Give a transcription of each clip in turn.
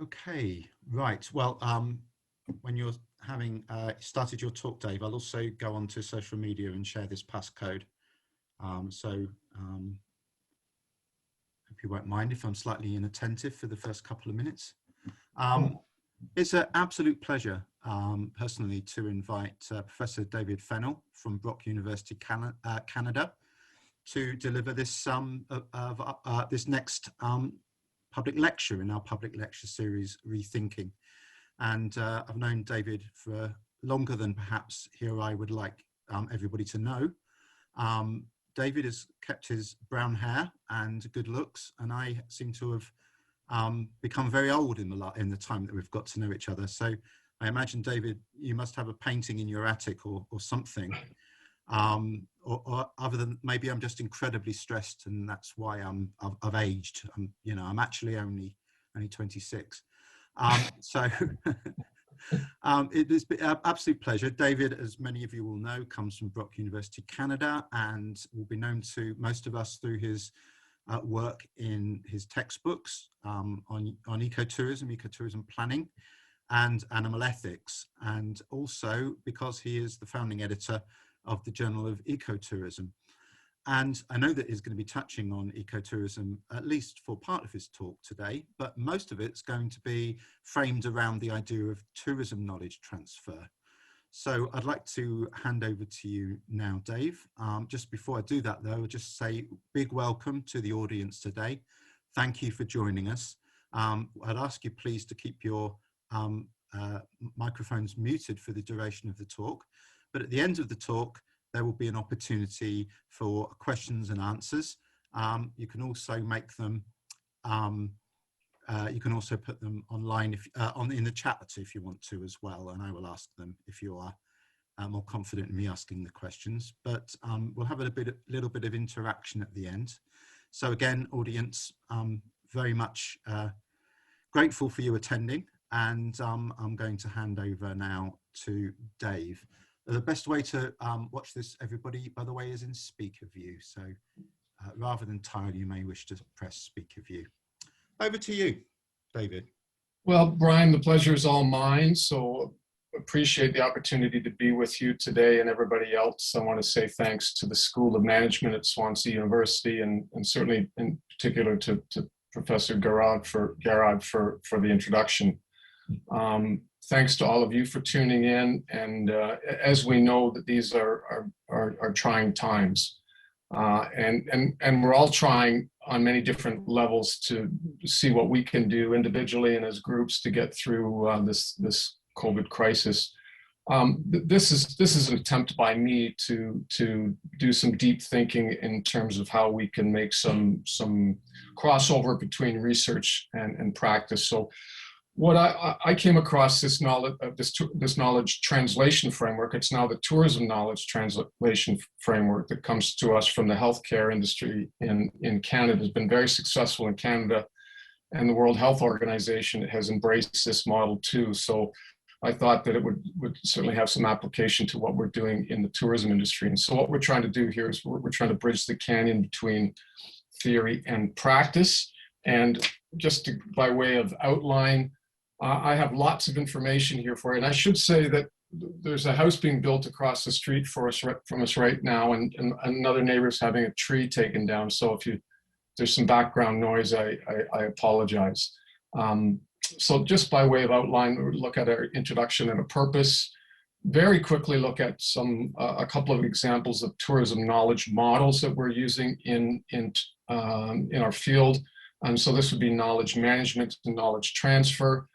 Okay, right. Well, when you're having started your talk, Dave, I'll also go onto social media and share this passcode. Hope you won't mind if I'm slightly inattentive for the first couple of minutes. It's an absolute pleasure, personally, to invite Professor David Fennell from Brock University, Canada, to deliver this this next public lecture in our public lecture series, Rethinking. And I've known David for longer than perhaps here I would like everybody to know. David has kept his brown hair and good looks, and I seem to have become very old in the time that we've got to know each other. So I imagine, David, you must have a painting in your attic or something. Or other than maybe I'm just incredibly stressed and that's why I've aged. I'm actually only 26. So it has been an absolute pleasure. David, as many of you will know, comes from Brock University, Canada, and will be known to most of us through his work in his textbooks on ecotourism planning, and animal ethics, and also because he is the founding editor of the Journal of Ecotourism. And I know that he's going to be touching on ecotourism, at least for part of his talk today, but most of it's going to be framed around the idea of tourism knowledge transfer. So I'd like to hand over to you now, Dave. Just before I do that, though, I'll just say big welcome to the audience today. Thank you for joining us. I'd ask you please to keep your microphones muted for the duration of the talk. But at the end of the talk, there will be an opportunity for questions and answers. You can also make them, you can also put them online in the chat if you want to as well, and I will ask them if you are more confident in me asking the questions. But we'll have a little bit of interaction at the end. So again, audience, very much grateful for you attending, and I'm going to hand over now to Dave. The best way to watch this, everybody, by the way, is in speaker view. So rather than tile, you may wish to press speaker view. Over to you, David. Well, Brian, the pleasure is all mine. So appreciate the opportunity to be with you today and everybody else. I want to say thanks to the School of Management at Swansea University, and certainly in particular to Professor Garrod for the introduction. Thanks to all of you for tuning in, and as we know that these are trying times, and we're all trying on many different levels to see what we can do individually and as groups to get through this COVID crisis. This is an attempt by me to do some deep thinking in terms of how we can make some crossover between research and practice. So what I came across this knowledge translation framework. It's now the tourism knowledge translation framework that comes to us from the healthcare industry in Canada. Has been very successful in Canada, and the World Health Organization has embraced this model too. So I thought that it would certainly have some application to what we're doing in the tourism industry. And so what we're trying to do here is we're trying to bridge the canyon between theory and practice. And just by way of outline, I have lots of information here for you. And I should say that there's a house being built across the street from us right now, and another neighbor's having a tree taken down. So if there's some background noise, I apologize. So just by way of outline, we'll look at our introduction and a purpose. Very quickly look at a couple of examples of tourism knowledge models that we're using in our field. And so this would be knowledge management and knowledge transfer.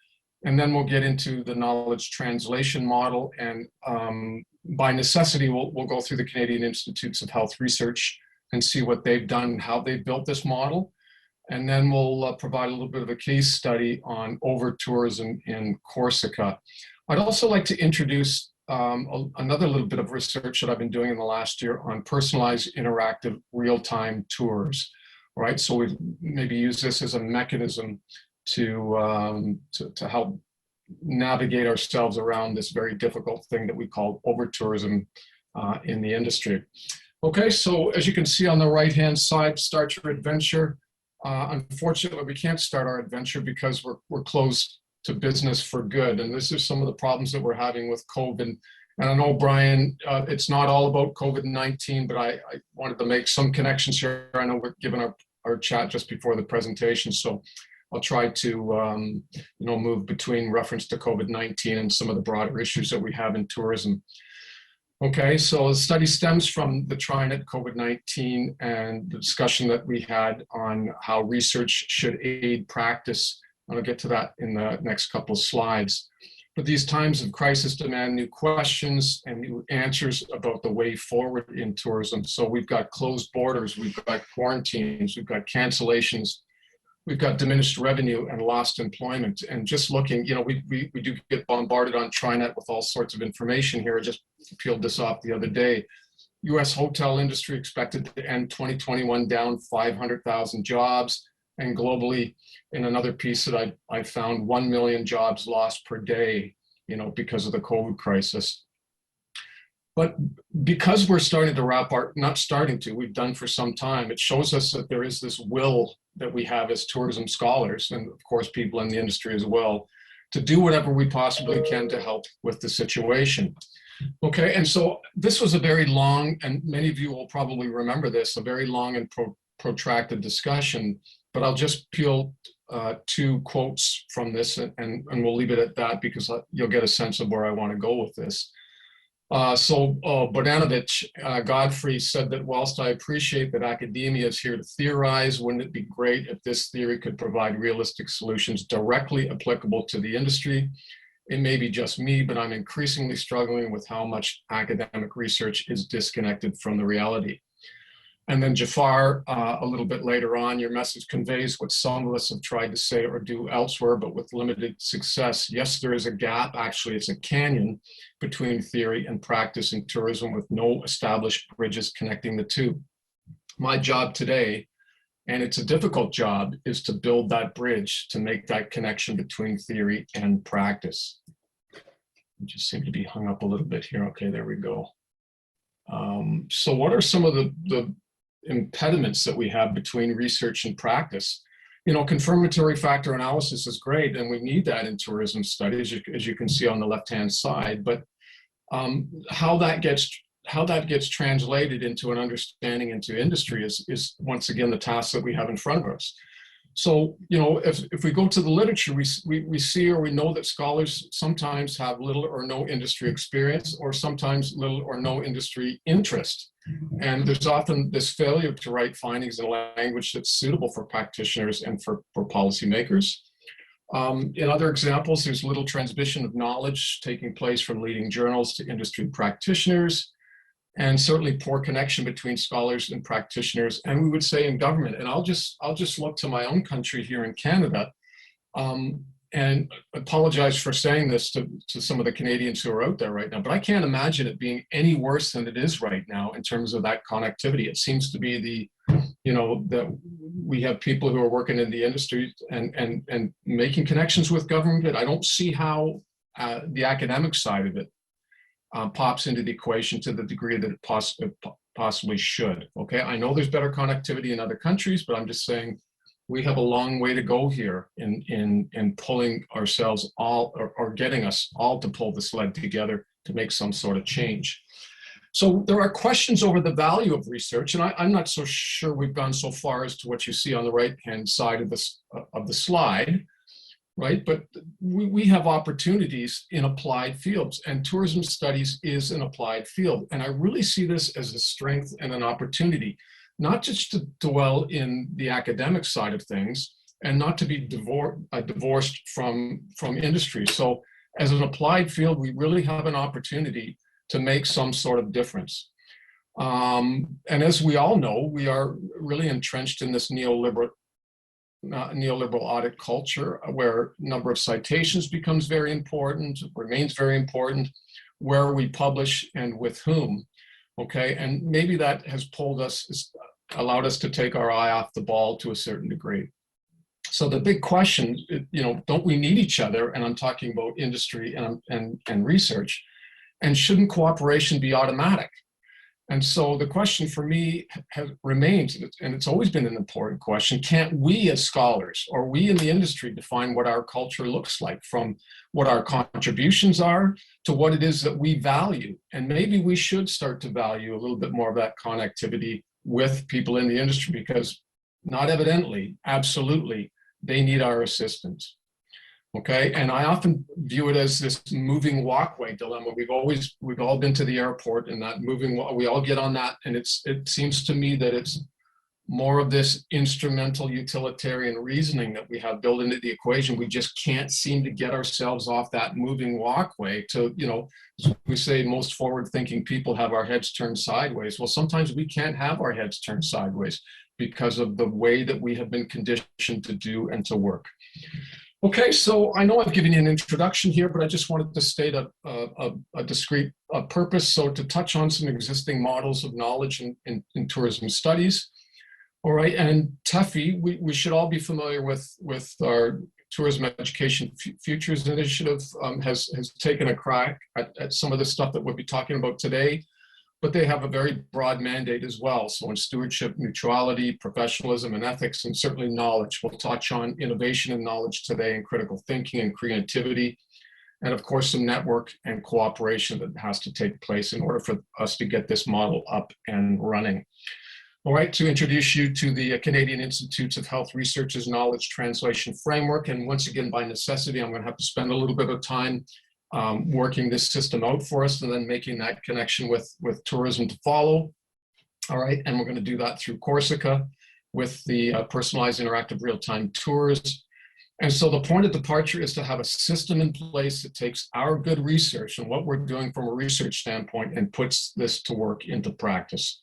And then we'll get into the knowledge translation model. And by necessity, we'll go through the Canadian Institutes of Health Research and see what they've done and how they've built this model. And then we'll provide a little bit of a case study on over-tourism in Corsica. I'd also like to introduce another little bit of research that I've been doing in the last year on personalized interactive real-time tours. All right, so we maybe use this as a mechanism to help navigate ourselves around this very difficult thing that we call over-tourism in the industry. Okay, so as you can see on the right-hand side, Start Your Adventure. Unfortunately, we can't start our adventure because we're closed to business for good. And this is some of the problems that we're having with COVID. And I know, Brian, it's not all about COVID-19, but I wanted to make some connections here. I know we're given our chat just before the presentation, so I'll try to move between reference to COVID-19 and some of the broader issues that we have in tourism. Okay, so the study stems from the TriNet COVID-19 and the discussion that we had on how research should aid practice. I'll get to that in the next couple of slides. But these times of crisis demand new questions and new answers about the way forward in tourism. So we've got closed borders, we've got quarantines, we've got cancellations, we've got diminished revenue and lost employment. And just looking, we do get bombarded on TriNet with all sorts of information here. I just peeled this off the other day. US hotel industry expected to end 2021 down 500,000 jobs. And globally, in another piece that I found, 1 million jobs lost per day, because of the COVID crisis. But because we're starting to we've done for some time, it shows us that there is this will that we have as tourism scholars, and of course people in the industry as well, to do whatever we possibly can to help with the situation. Okay, and so this was a very long, and many of you will probably remember this, a very long and protracted discussion, but I'll just peel two quotes from this and we'll leave it at that because you'll get a sense of where I want to go with this. Bodanovich, Godfrey said that whilst I appreciate that academia is here to theorize, wouldn't it be great if this theory could provide realistic solutions directly applicable to the industry? It may be just me, but I'm increasingly struggling with how much academic research is disconnected from the reality. And then Jafar, a little bit later on, your message conveys what some of us have tried to say or do elsewhere, but with limited success. Yes, there is a gap. Actually, it's a canyon between theory and practice in tourism with no established bridges connecting the two. My job today, and it's a difficult job, is to build that bridge to make that connection between theory and practice. I just seem to be hung up a little bit here. Okay, there we go. So what are some of the impediments that we have between research and practice? Confirmatory factor analysis is great, and we need that in tourism studies, as you can see on the left-hand side. But how that gets translated into an understanding into industry is once again the task that we have in front of us. So, if we go to the literature, we see or we know that scholars sometimes have little or no industry experience, or sometimes little or no industry interest. And there's often this failure to write findings in a language that's suitable for practitioners and for policymakers. In other examples, there's little transmission of knowledge taking place from leading journals to industry practitioners, and certainly poor connection between scholars and practitioners, and we would say in government. And I'll just look to my own country here in Canada, and apologize for saying this to some of the Canadians who are out there right now, but I can't imagine it being any worse than it is right now in terms of that connectivity. It seems to be that we have people who are working in the industry and making connections with government, but I don't see how the academic side of it pops into the equation to the degree that it possibly should. Okay, I know there's better connectivity in other countries, but I'm just saying we have a long way to go here in pulling ourselves all, or getting us all to pull the sled together to make some sort of change. So there are questions over the value of research, and I'm not so sure we've gone so far as to what you see on the right-hand side of the slide, right? But we have opportunities in applied fields, and tourism studies is an applied field. And I really see this as a strength and an opportunity, not just to dwell in the academic side of things and not to be divorced from industry. So as an applied field, we really have an opportunity to make some sort of difference. And as we all know, we are really entrenched in this neoliberal audit culture where number of citations becomes very important, remains very important, where we publish and with whom. Okay, and maybe that has allowed us to take our eye off the ball to a certain degree. So the big question, don't we need each other? And I'm talking about industry and research. And shouldn't cooperation be automatic? And so the question for me has remains, and it's always been an important question, can't we as scholars or we in the industry define what our culture looks like, from what our contributions are to what it is that we value? And maybe we should start to value a little bit more of that connectivity with people in the industry, because not evidently, absolutely, they need our assistance. Okay, and I often view it as this moving walkway dilemma. We've all been to the airport, and that we all get on that, and it seems to me that it's more of this instrumental utilitarian reasoning that we have built into the equation. We just can't seem to get ourselves off that moving walkway to, as we say, most forward-thinking people have our heads turned sideways. Well, sometimes we can't have our heads turned sideways because of the way that we have been conditioned to do and to work. Okay, so I know I've given you an introduction here, but I just wanted to state a discrete purpose. So to touch on some existing models of knowledge in tourism studies. All right, and TEFI, we should all be familiar with our Tourism Education Futures Initiative, has taken a crack at some of the stuff that we'll be talking about today, but they have a very broad mandate as well. So in stewardship, mutuality, professionalism, and ethics, and certainly knowledge. We'll touch on innovation and knowledge today, and critical thinking and creativity, and of course some network and cooperation that has to take place in order for us to get this model up and running. All right, to introduce you to the Canadian Institutes of Health Research's Knowledge Translation Framework, and once again, by necessity, I'm going to have to spend a little bit of time working this system out for us, and then making that connection with tourism to follow. All right, and we're going to do that through Corsica with the personalized interactive real-time tours. And so the point of departure is to have a system in place that takes our good research and what we're doing from a research standpoint and puts this to work into practice,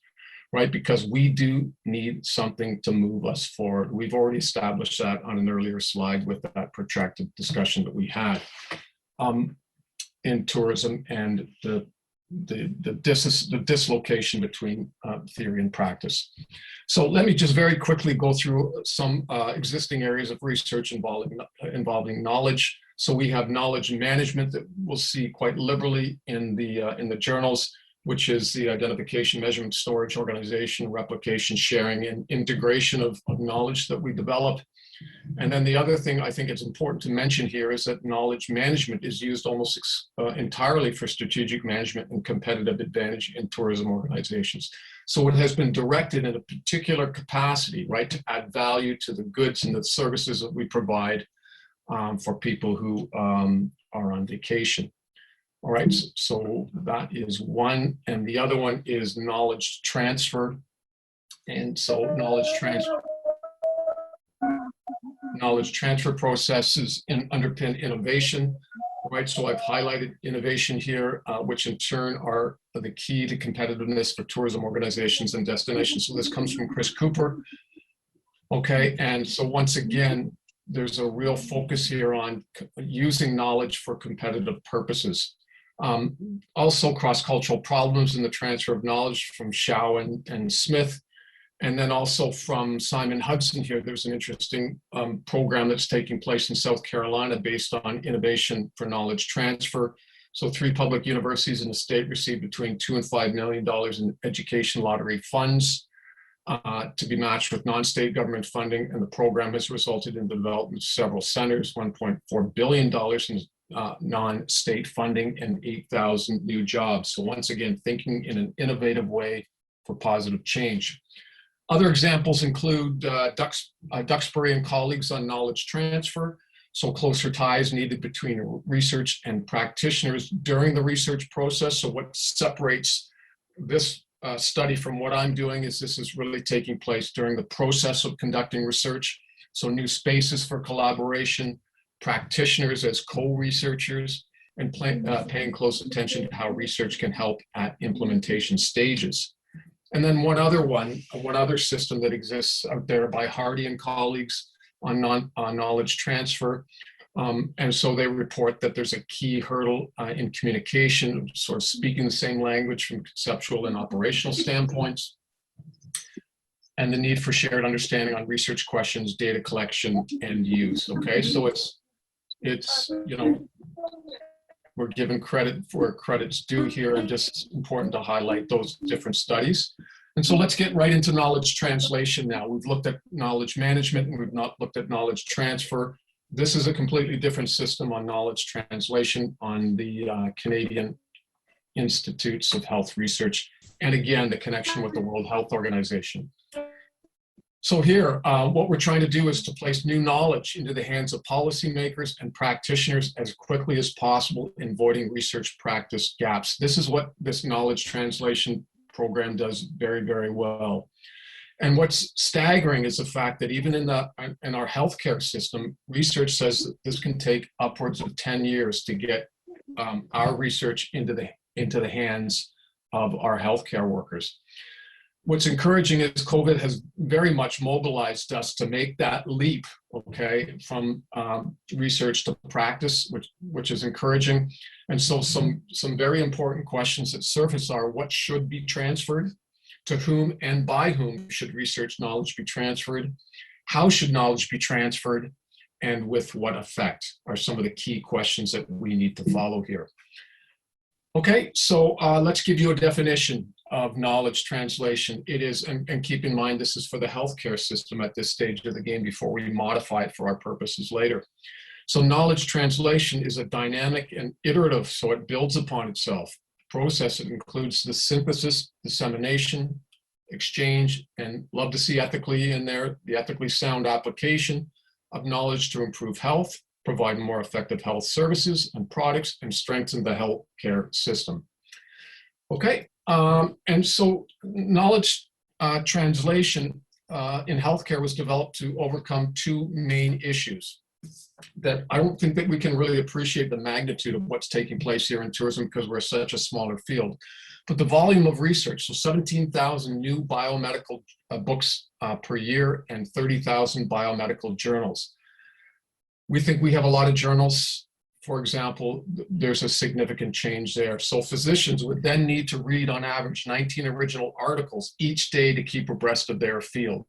right? Because we do need something to move us forward. We've already established that on an earlier slide with that protracted discussion that we had. In tourism and the dislocation between theory and practice. So let me just very quickly go through some existing areas of research involving knowledge. So we have knowledge management that we'll see quite liberally in the journals, which is the identification, measurement, storage, organization, replication, sharing, and integration of knowledge that we develop. And then the other thing I think it's important to mention here is that knowledge management is used almost entirely for strategic management and competitive advantage in tourism organizations. So it has been directed in a particular capacity, right, to add value to the goods and the services that we provide for people who are on vacation. All right, so that is one. And the other one is knowledge transfer. And so knowledge transfer processes underpin innovation, right? So I've highlighted innovation here, which in turn are the key to competitiveness for tourism organizations and destinations. So this comes from Chris Cooper. Okay, and so once again, there's a real focus here on using knowledge for competitive purposes. Also cross-cultural problems in the transfer of knowledge from Shao and Smith. And then also from Simon Hudson here, there's an interesting program that's taking place in South Carolina based on innovation for knowledge transfer. So 3 public universities in the state received between $2 and $5 million in education lottery funds to be matched with non-state government funding. And the program has resulted in the development of several centers, $1.4 billion in non-state funding, and 8,000 new jobs. So once again, thinking in an innovative way for positive change. Other examples include Duxbury and colleagues on knowledge transfer. So closer ties needed between research and practitioners during the research process. So what separates this study from what I'm doing is this is really taking place during the process of conducting research. So new spaces for collaboration, practitioners as co-researchers, and paying close attention to how research can help at implementation stages. And then one other system that exists out there by Hardy and colleagues on knowledge transfer. And so they report that there's a key hurdle in communication, sort of speaking the same language from conceptual and operational standpoints, and the need for shared understanding on research questions, data collection, and use. Okay, so it's we're given credit where credit's due here, and just important to highlight those different studies. And so let's get right into knowledge translation now. We've looked at knowledge management and we've not looked at knowledge transfer. This is a completely different system on knowledge translation on the Canadian Institutes of Health Research, and again, the connection with the World Health Organization. So here, what we're trying to do is to place new knowledge into the hands of policymakers and practitioners as quickly as possible, avoiding research practice gaps. This is what this knowledge translation program does very, very well. And what's staggering is the fact that even in our healthcare system, research says that this can take upwards of 10 years to get our research into the hands of our healthcare workers. What's encouraging is COVID has very much mobilized us to make that leap, okay, from research to practice, which is encouraging. And so some very important questions that surface are: what should be transferred? To whom and by whom should research knowledge be transferred? How should knowledge be transferred? And with what effect are some of the key questions that we need to follow here. Okay, so let's give you a definition of knowledge translation. It is, and keep in mind, this is for the healthcare system at this stage of the game before we modify it for our purposes later. So knowledge translation is a dynamic and iterative, so it builds upon itself. Process, it includes the synthesis, dissemination, exchange, and love to see ethically in there, the ethically sound application of knowledge to improve health, provide more effective health services and products, and strengthen the healthcare system. Okay, and so knowledge translation in healthcare was developed to overcome two main issues that I don't think that we can really appreciate the magnitude of what's taking place here in tourism because we're such a smaller field. But the volume of research, so 17,000 new biomedical books per year and 30,000 biomedical journals. We think we have a lot of journals. For example, there's a significant change there. So physicians would then need to read on average 19 original articles each day to keep abreast of their field.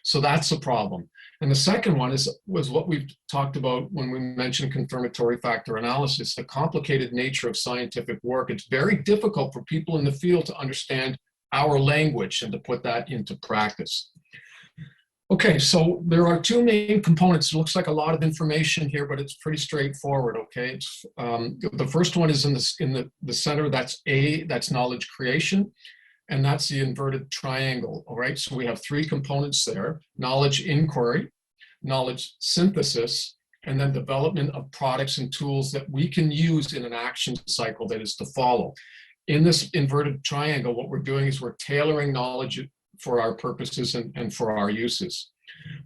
So that's a problem. And the second one was what we've talked about when we mentioned confirmatory factor analysis, the complicated nature of scientific work. It's very difficult for people in the field to understand our language and to put that into practice. Okay, so there are two main components. It looks like a lot of information here, but it's pretty straightforward, okay? It's, the first one is in the center, that's knowledge creation. And that's the inverted triangle, all right? So we have three components there: knowledge inquiry, knowledge synthesis, and then development of products and tools that we can use in an action cycle that is to follow. In this inverted triangle, what we're doing is we're tailoring knowledge for our purposes and for our uses.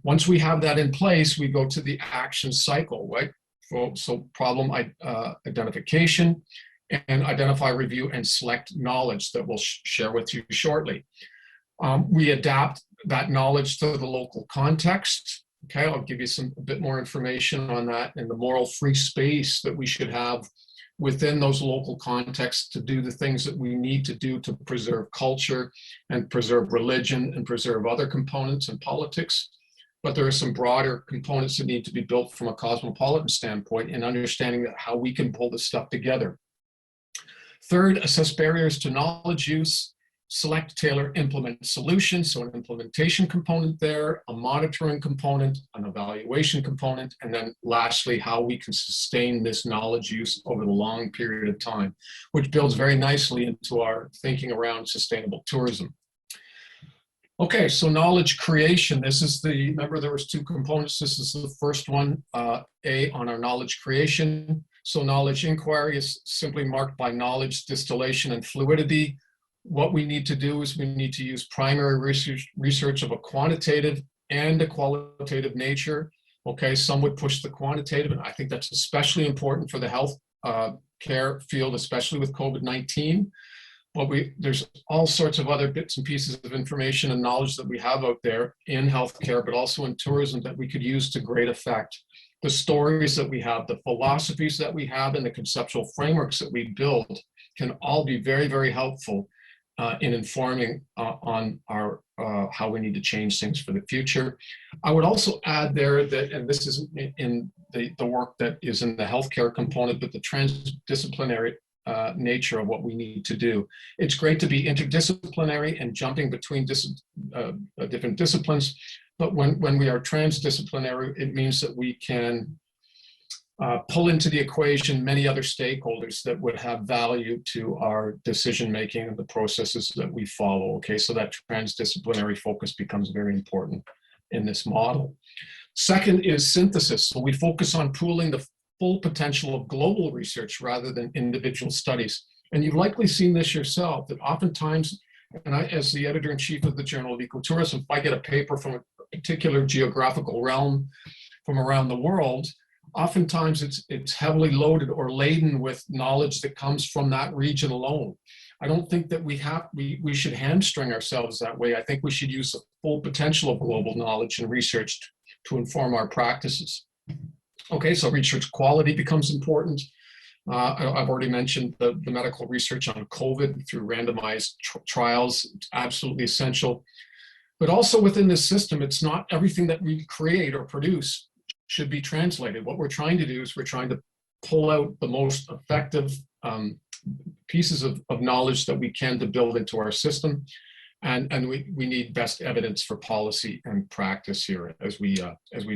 Once we have that in place, we go to the action cycle, right? So problem identification, and identify, review, and select knowledge that we'll share with you shortly. We adapt that knowledge to the local context. Okay, I'll give you a bit more information on that and the moral free space that we should have within those local contexts to do the things that we need to do to preserve culture and preserve religion and preserve other components in politics. But there are some broader components that need to be built from a cosmopolitan standpoint in understanding that how we can pull this stuff together. Third, assess barriers to knowledge use, select, tailor, implement solutions. So an implementation component there, a monitoring component, an evaluation component, and then lastly, how we can sustain this knowledge use over the long period of time, which builds very nicely into our thinking around sustainable tourism. Okay, so knowledge creation. This is remember there was two components. This is the first one, A, on our knowledge creation. So knowledge inquiry is simply marked by knowledge distillation and fluidity. What we need to do is we need to use primary research of a quantitative and a qualitative nature. Okay, some would push the quantitative, and I think that's especially important for the health care field, especially with COVID-19. But there's all sorts of other bits and pieces of information and knowledge that we have out there in healthcare, but also in tourism that we could use to great effect. The stories that we have, the philosophies that we have, and the conceptual frameworks that we build can all be very, very helpful in informing on our how we need to change things for the future. I would also add there that, and this is in the work that is in the healthcare component, but the transdisciplinary nature of what we need to do. It's great to be interdisciplinary and jumping between different disciplines, but when we are transdisciplinary, it means that we can pull into the equation many other stakeholders that would have value to our decision-making and the processes that we follow, okay? So that transdisciplinary focus becomes very important in this model. Second is synthesis. So we focus on pooling the full potential of global research rather than individual studies. And you've likely seen this yourself, that oftentimes, and I, as the editor-in-chief of the Journal of Ecotourism, if I get a paper from a particular geographical realm from around the world, oftentimes it's heavily loaded or laden with knowledge that comes from that region alone. I don't think that we should hamstring ourselves that way. I think we should use the full potential of global knowledge and research to inform our practices. Okay, so research quality becomes important. I've already mentioned the medical research on COVID through randomized trials. It's absolutely essential. But also within this system, it's not everything that we create or produce should be translated. What we're trying to do is we're trying to pull out the most effective pieces of knowledge that we can to build into our system. And we need best evidence for policy and practice here as we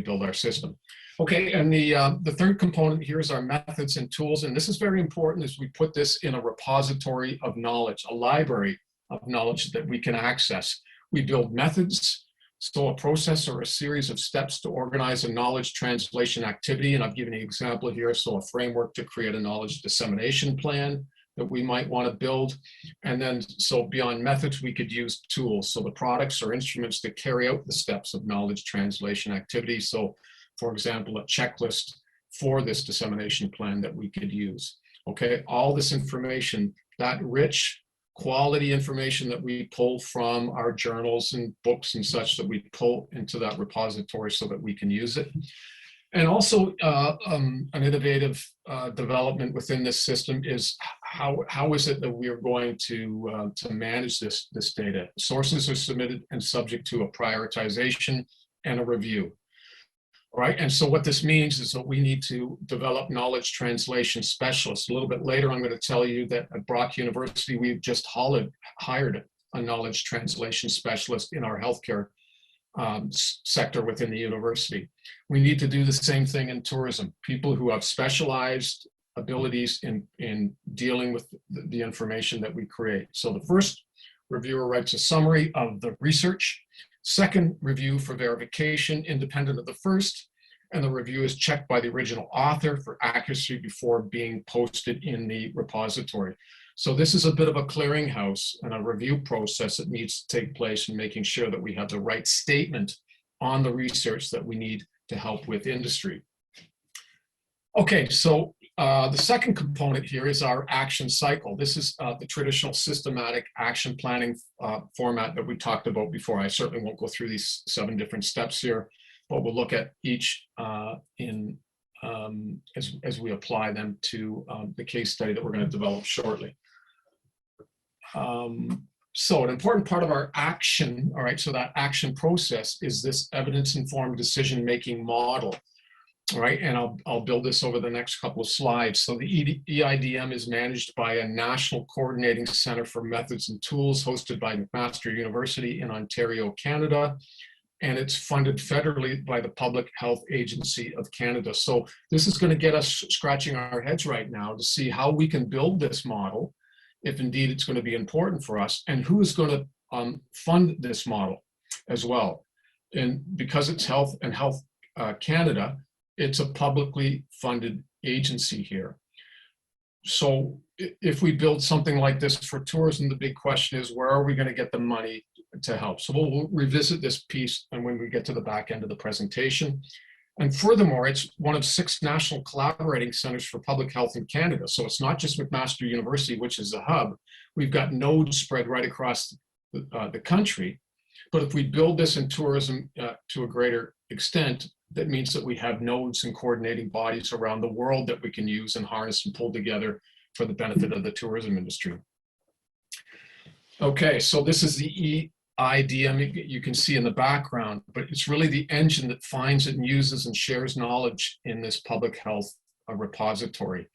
build our system. Okay, and the third component here is our methods and tools. And this is very important as we put this in a repository of knowledge, a library of knowledge that we can access. We build methods, so a process or a series of steps to organize a knowledge translation activity. And I've given an example here. So a framework to create a knowledge dissemination plan that we might want to build. And then, so beyond methods, we could use tools. So the products or instruments that carry out the steps of knowledge translation activity. So for example, a checklist for this dissemination plan that we could use. Okay, all this information, that rich quality information that we pull from our journals and books and such, that we pull into that repository so that we can use it. And also an innovative development within this system is how is it that we are going to manage this data? Sources are submitted and subject to a prioritization and a review. All right, and so what this means is that we need to develop knowledge translation specialists. A little bit later, I'm going to tell you that at Brock University, we've just hired a knowledge translation specialist in our healthcare sector within the university. We need to do the same thing in tourism. People who have specialized abilities in dealing with the information that we create. So the first reviewer writes a summary of the research. Second review for verification, independent of the first, and the review is checked by the original author for accuracy before being posted in the repository. So this is a bit of a clearinghouse and a review process that needs to take place in making sure that we have the right statement on the research that we need to help with industry. Okay, so the second component here is our action cycle. This is the traditional systematic action planning format that we talked about before. I certainly won't go through these 7 different steps here, but we'll look at each as we apply them to the case study that we're going to develop shortly. So an important part of our action, all right, so that action process is this evidence-informed decision-making model. All right, and I'll build this over the next couple of slides. So the EIDM is managed by a National Coordinating Center for Methods and Tools hosted by McMaster University in Ontario, Canada, and it's funded federally by the Public Health Agency of Canada. So this is going to get us scratching our heads right now to see how we can build this model, if indeed it's going to be important for us, and who is going to fund this model as well. And because it's Health and Health Canada, it's a publicly funded agency here. So if we build something like this for tourism, the big question is, where are we going to get the money to help? So we'll revisit this piece and when we get to the back end of the presentation. And furthermore, it's one of 6 national collaborating centers for public health in Canada. So it's not just McMaster University, which is the hub. We've got nodes spread right across the country. But if we build this in tourism to a greater extent, that means that we have nodes and coordinating bodies around the world that we can use and harness and pull together for the benefit of the tourism industry. Okay, so this is the EIDM you can see in the background, but it's really the engine that finds it and uses and shares knowledge in this public health repository,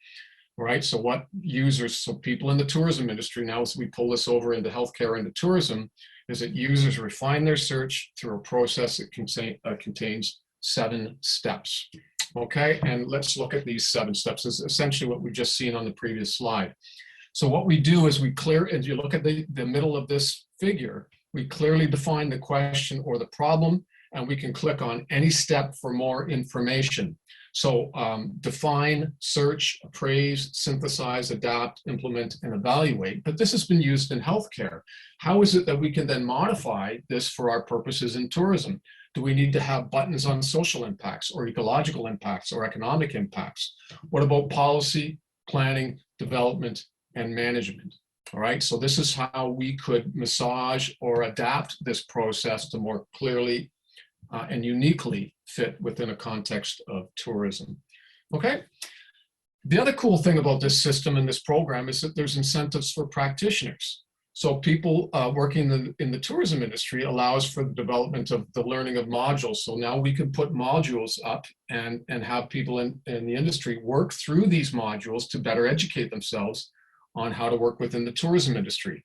right? So what users, so people in the tourism industry, now as we pull this over into healthcare, into tourism, is that users refine their search through a process that contains 7 steps. Okay, and let's look at these 7 steps. This is essentially what we've just seen on the previous slide. So what we do is we clear, as you look at the middle of this figure, we clearly define the question or the problem, and we can click on any step for more information. So define, search, appraise, synthesize, adapt, implement, and evaluate. But this has been used in healthcare. How is it that we can then modify this for our purposes in tourism? Do we need to have buttons on social impacts or ecological impacts or economic impacts? What about policy, planning, development, and management? All right, so this is how we could massage or adapt this process to more clearly and uniquely fit within a context of tourism. Okay, the other cool thing about this system and this program is that there's incentives for practitioners. So people working in the tourism industry allows for the development of the learning of modules. So now we can put modules up and have people in the industry work through these modules to better educate themselves on how to work within the tourism industry.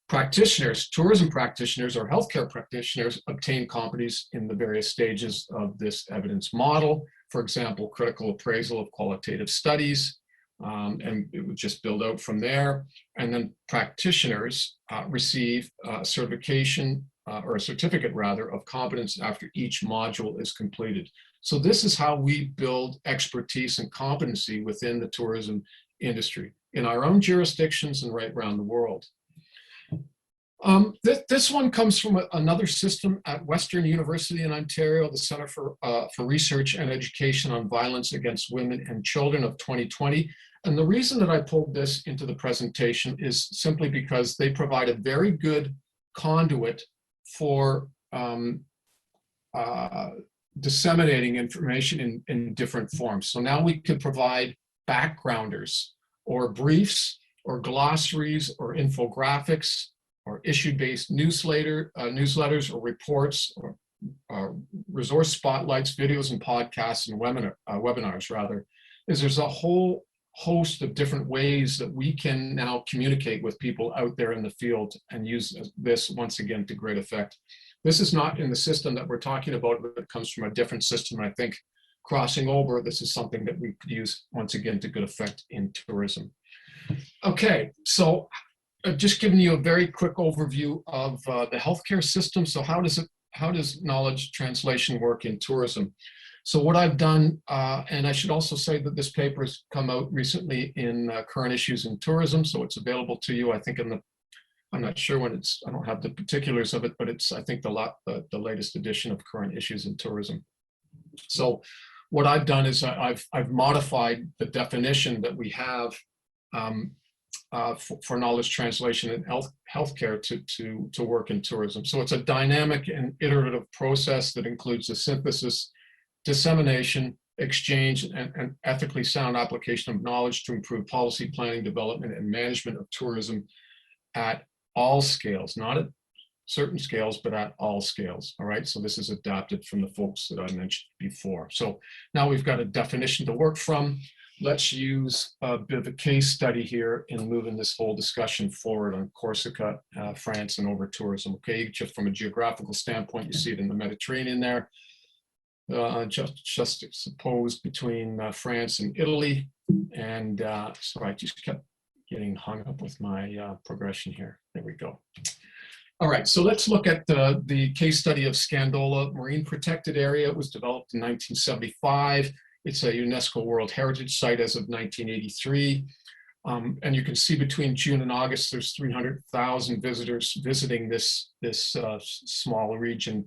Practitioners, tourism practitioners or healthcare practitioners obtain competencies in the various stages of this evidence model. For example, critical appraisal of qualitative studies, and it would just build out from there. And then practitioners receive a certification or a certificate rather of competence after each module is completed. So this is how we build expertise and competency within the tourism industry in our own jurisdictions and right around the world. This one comes from another system at Western University in Ontario, the Center for Research and Education on Violence Against Women and Children of 2020. And the reason that I pulled this into the presentation is simply because they provide a very good conduit for disseminating information in different forms. So now we could provide backgrounders or briefs or glossaries or infographics or issue-based newsletters or reports or resource spotlights, videos and podcasts and webinars rather, is there's a whole host of different ways that we can now communicate with people out there in the field and use this once again to great effect. This is not in the system that we're talking about, but it comes from a different system. I think crossing over, this is something that we could use once again to good effect in tourism. Okay, so just giving you a very quick overview of the healthcare system. So how does knowledge translation work in tourism? So what I've done, and I should also say that this paper has come out recently in Current Issues in Tourism, so it's available to you, I think I'm not sure when I don't have the particulars of it, but it's, I think, the latest edition of Current Issues in Tourism. So what I've done is I've modified the definition that we have for knowledge translation in healthcare to work in tourism. So it's a dynamic and iterative process that includes the synthesis, dissemination, exchange, and ethically sound application of knowledge to improve policy planning, development, and management of tourism at all scales, not at certain scales, but at all scales. All right, so this is adapted from the folks that I mentioned before. So now we've got a definition to work from. Let's use a bit of a case study here in moving this whole discussion forward on Corsica, France, and over tourism. Okay, just from a geographical standpoint, you see it in the Mediterranean there, just supposed between France and Italy. And so I just kept getting hung up with my progression here. There we go. All right, so let's look at the case study of Scandola Marine Protected Area. It was developed in 1975. It's a UNESCO World Heritage Site as of 1983. And you can see between June and August, there's 300,000 visitors visiting this small region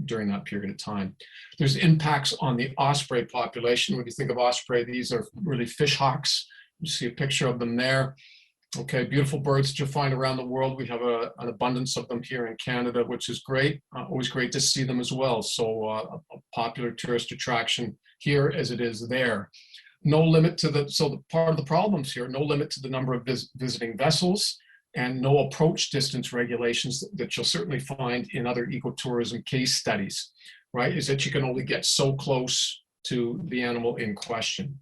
during that period of time. There's impacts on the osprey population. When you think of osprey, these are really fish hawks. You see a picture of them there. Okay, beautiful birds that you'll find around the world. We have an abundance of them here in Canada, which is great. Always great to see them as well. So a popular tourist attraction here as it is there. No limit to the, so the part of the problems here, no limit to the number of visiting vessels, and no approach distance regulations that you'll certainly find in other ecotourism case studies, right? Is that you can only get so close to the animal in question.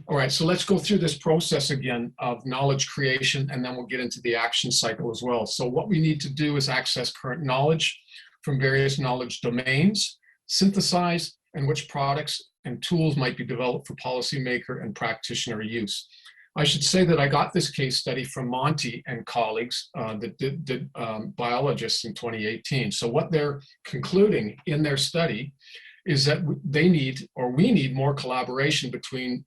All right, so let's go through this process again of knowledge creation, and then we'll get into the action cycle as well. So what we need to do is access current knowledge from various knowledge domains, synthesize, and which products and tools might be developed for policymaker and practitioner use. I should say that I got this case study from Monty and colleagues that did biologists in 2018. So what they're concluding in their study is that they need, or we need, more collaboration between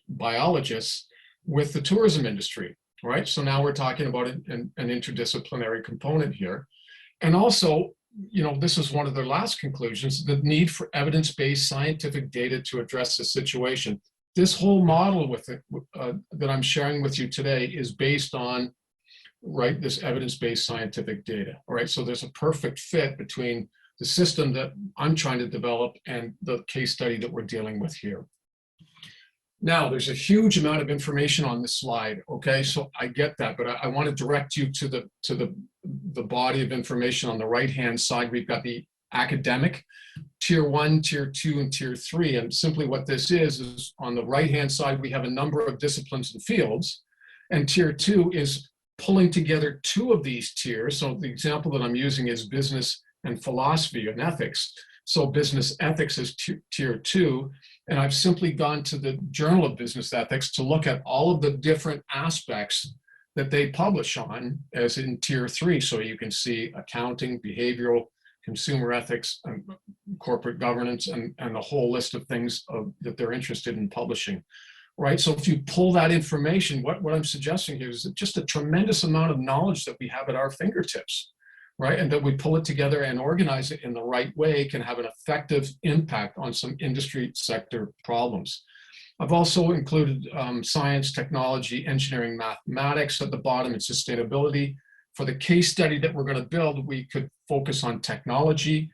biologists with the tourism industry, right? So now we're talking about an interdisciplinary component here. And also, you know, this is one of their last conclusions, the need for evidence-based scientific data to address the situation. This whole model with it, that I'm sharing with you today is based on, right, this evidence-based scientific data, all right? So there's a perfect fit between the system that I'm trying to develop and the case study that we're dealing with here. Now, there's a huge amount of information on this slide, okay? So I get that, but I want to direct you to the body of information on the right-hand side. We've got the academic, tier 1, tier 2, and tier 3. And simply what this is on the right-hand side, we have a number of disciplines and fields. And tier 2 is pulling together 2 of these tiers. So the example that I'm using is business and philosophy and ethics. So business ethics is tier 2. And I've simply gone to the Journal of Business Ethics to look at all of the different aspects that they publish on as in tier 3. So you can see accounting, behavioral, consumer ethics, and corporate governance, and a whole list of things that they're interested in publishing, right? So if you pull that information, what I'm suggesting here is just a tremendous amount of knowledge that we have at our fingertips, right? And that we pull it together and organize it in the right way can have an effective impact on some industry sector problems. I've also included science, technology, engineering, mathematics at the bottom, and sustainability. For the case study that we're going to build, we could focus on technology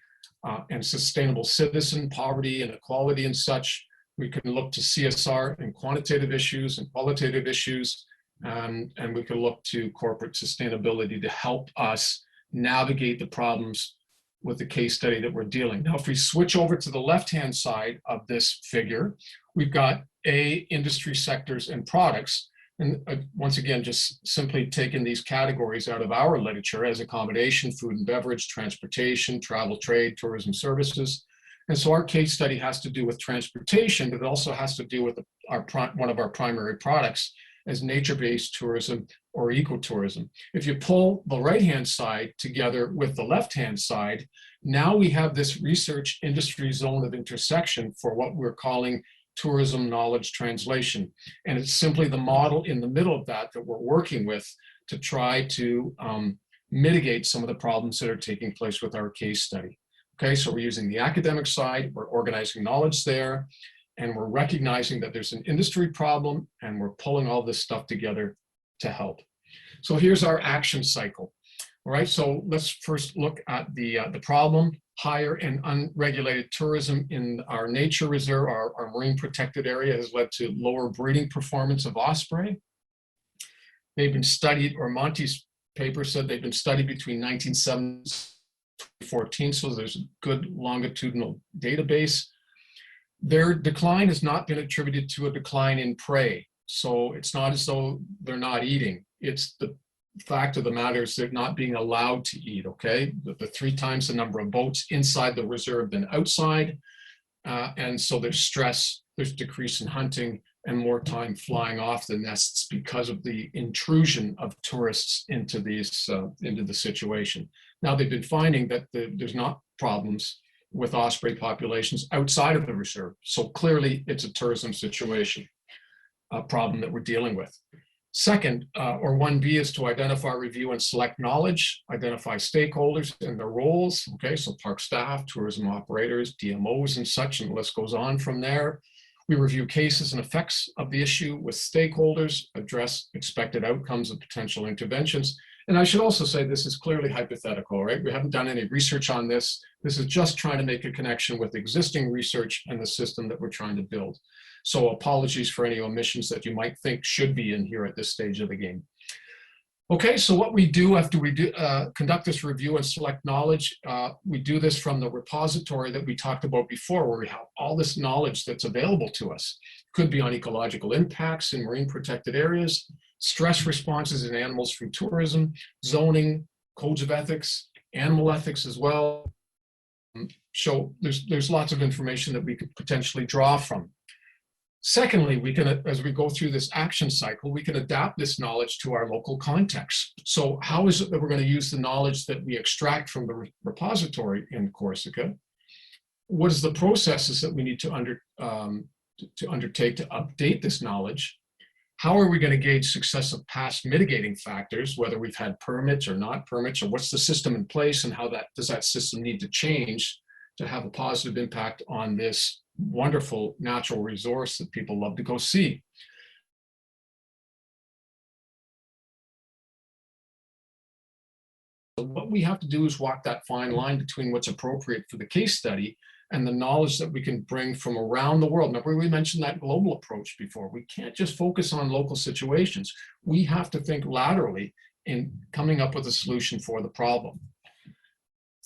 and sustainable citizen, poverty, inequality, and such. We can look to CSR and quantitative issues and qualitative issues, and we can look to corporate sustainability to help us navigate the problems with the case study that we're dealing. Now, if we switch over to the left-hand side of this figure, we've got industry sectors and products. And once again, just simply taking these categories out of our literature as accommodation, food and beverage, transportation, travel, trade, tourism services. And so our case study has to do with transportation, but it also has to do with one of our primary products as nature-based tourism or ecotourism. If you pull the right-hand side together with the left-hand side, now we have this research industry zone of intersection for what we're calling tourism knowledge translation. And it's simply the model in the middle of that we're working with to try to mitigate some of the problems that are taking place with our case study. Okay, so we're using the academic side, we're organizing knowledge there, and we're recognizing that there's an industry problem, and we're pulling all this stuff together to help. So here's our action cycle. All right, so let's first look at the problem. Higher and unregulated tourism in our nature reserve, our marine protected area, has led to lower breeding performance of osprey. They've been studied, or Monty's paper said they've been studied between 1970 and 2014, so there's a good longitudinal database. Their decline has not been attributed to a decline in prey. So it's not as though they're not eating. It's the fact of the matter is they're not being allowed to eat, okay? The 3 times the number of boats inside the reserve than outside. And so there's stress, there's decrease in hunting, and more time flying off the nests because of the intrusion of tourists into into the situation. Now they've been finding that there's not problems with osprey populations outside of the reserve. So clearly it's a tourism situation, a problem that we're dealing with. Second, or 1B, is to identify, review, and select knowledge, identify stakeholders and their roles. Okay, so park staff, tourism operators, DMOs and such, and the list goes on from there. We review cases and effects of the issue with stakeholders, address expected outcomes of potential interventions, And I should also say this is clearly hypothetical, right? We haven't done any research on this. This is just trying to make a connection with existing research and the system that we're trying to build. So apologies for any omissions that you might think should be in here at this stage of the game. Okay, so what we do after we conduct this review and select knowledge, we do this from the repository that we talked about before, where we have all this knowledge that's available to us. Could be on ecological impacts in marine protected areas, stress responses in animals from tourism, zoning, codes of ethics, animal ethics as well. So there's lots of information that we could potentially draw from. Secondly, we can, as we go through this action cycle, we can adapt this knowledge to our local context. So how is it that we're going to use the knowledge that we extract from the repository in Corsica? What is the processes that we need to undertake to update this knowledge? How are we going to gauge success of past mitigating factors, whether we've had permits or not permits, or what's the system in place and how does that system need to change to have a positive impact on this wonderful natural resource that people love to go see. So what we have to do is walk that fine line between what's appropriate for the case study and the knowledge that we can bring from around the world. Remember, we mentioned that global approach before. We can't just focus on local situations. We have to think laterally in coming up with a solution for the problem.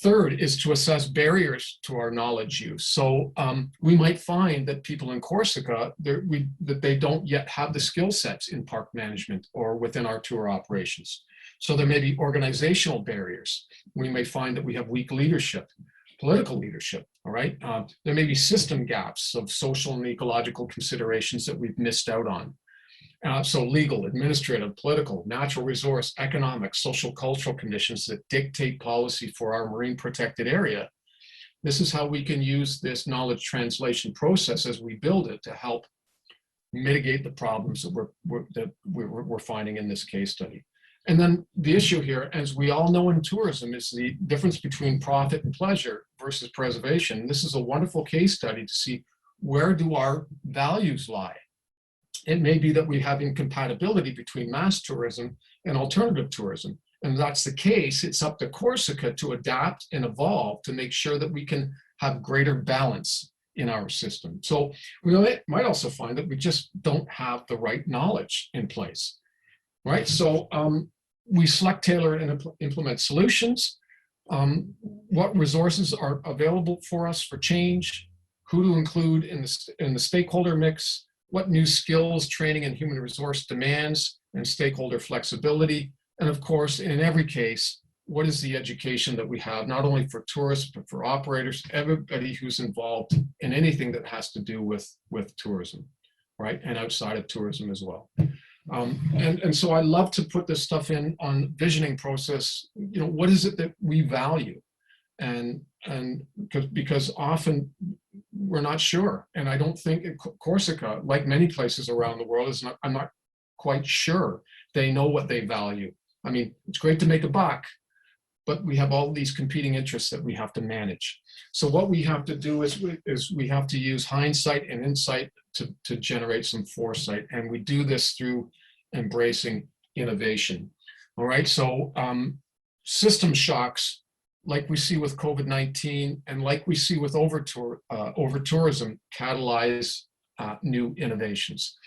Third is to assess barriers to our knowledge use. So we might find that people in Corsica, that they don't yet have the skill sets in park management or within our tour operations. So there may be organizational barriers. We may find that we have weak leadership, political leadership, all right? There may be system gaps of social and ecological considerations that we've missed out on. So legal, administrative, political, natural resource, economic, social, cultural conditions that dictate policy for our marine protected area. This is how we can use this knowledge translation process as we build it to help mitigate the problems that we're finding in this case study. And then the issue here, as we all know in tourism, is the difference between profit and pleasure versus preservation. This is a wonderful case study to see where do our values lie. It may be that we have incompatibility between mass tourism and alternative tourism. And that's the case. It's up to Corsica to adapt and evolve to make sure that we can have greater balance in our system. So we might also find that we just don't have the right knowledge in place, right? So we select, tailor, and implement solutions. What resources are available for us for change? Who to include in the stakeholder mix? What new skills, training, and human resource demands and stakeholder flexibility? And of course, in every case, what is the education that we have, not only for tourists, but for operators, everybody who's involved in anything that has to do with tourism, right? And outside of tourism as well. And so I love to put this stuff in on visioning process. You know, what is it that we value? And because often we're not sure. And I don't think Corsica, like many places around the world, I'm not quite sure they know what they value. I mean, it's great to make a buck, but we have all these competing interests that we have to manage. So what we have to do is we have to use hindsight and insight to generate some foresight. And we do this through embracing innovation. All right, so system shocks, like we see with COVID-19 and like we see with over-tourism, catalyze new innovations.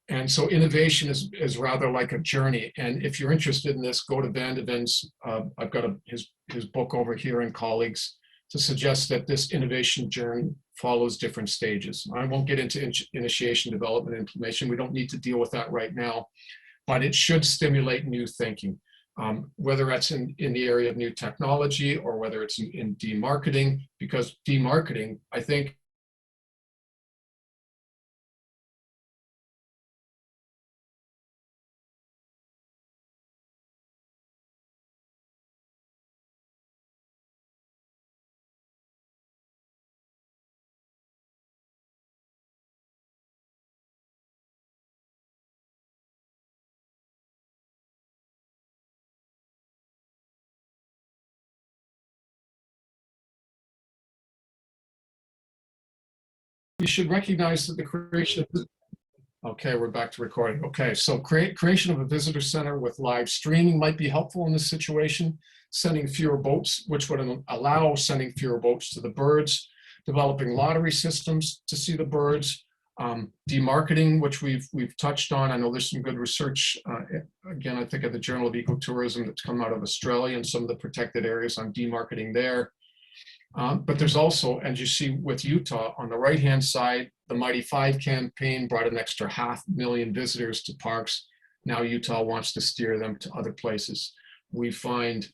And so innovation is rather like a journey. And if you're interested in this, go to Van de Ven's, I've got his book over here and colleagues to suggest that this innovation journey follows different stages. I won't get into initiation, development, and implementation. We don't need to deal with that right now, but it should stimulate new thinking. Whether that's in the area of new technology or whether it's in demarketing, because demarketing, I think, you should recognize that the creation of Okay, we're back to recording. Okay, so creation of a visitor center with live streaming might be helpful in this situation. Sending fewer boats, which would allow sending fewer boats to the birds. Developing lottery systems to see the birds. Demarketing, which we've touched on. I know there's some good research. Again, I think of the Journal of Ecotourism that's come out of Australia and some of the protected areas on demarketing there. But there's also, as you see with Utah, on the right-hand side, the Mighty 5 campaign brought an extra 500,000 visitors to parks. Now Utah wants to steer them to other places. We find,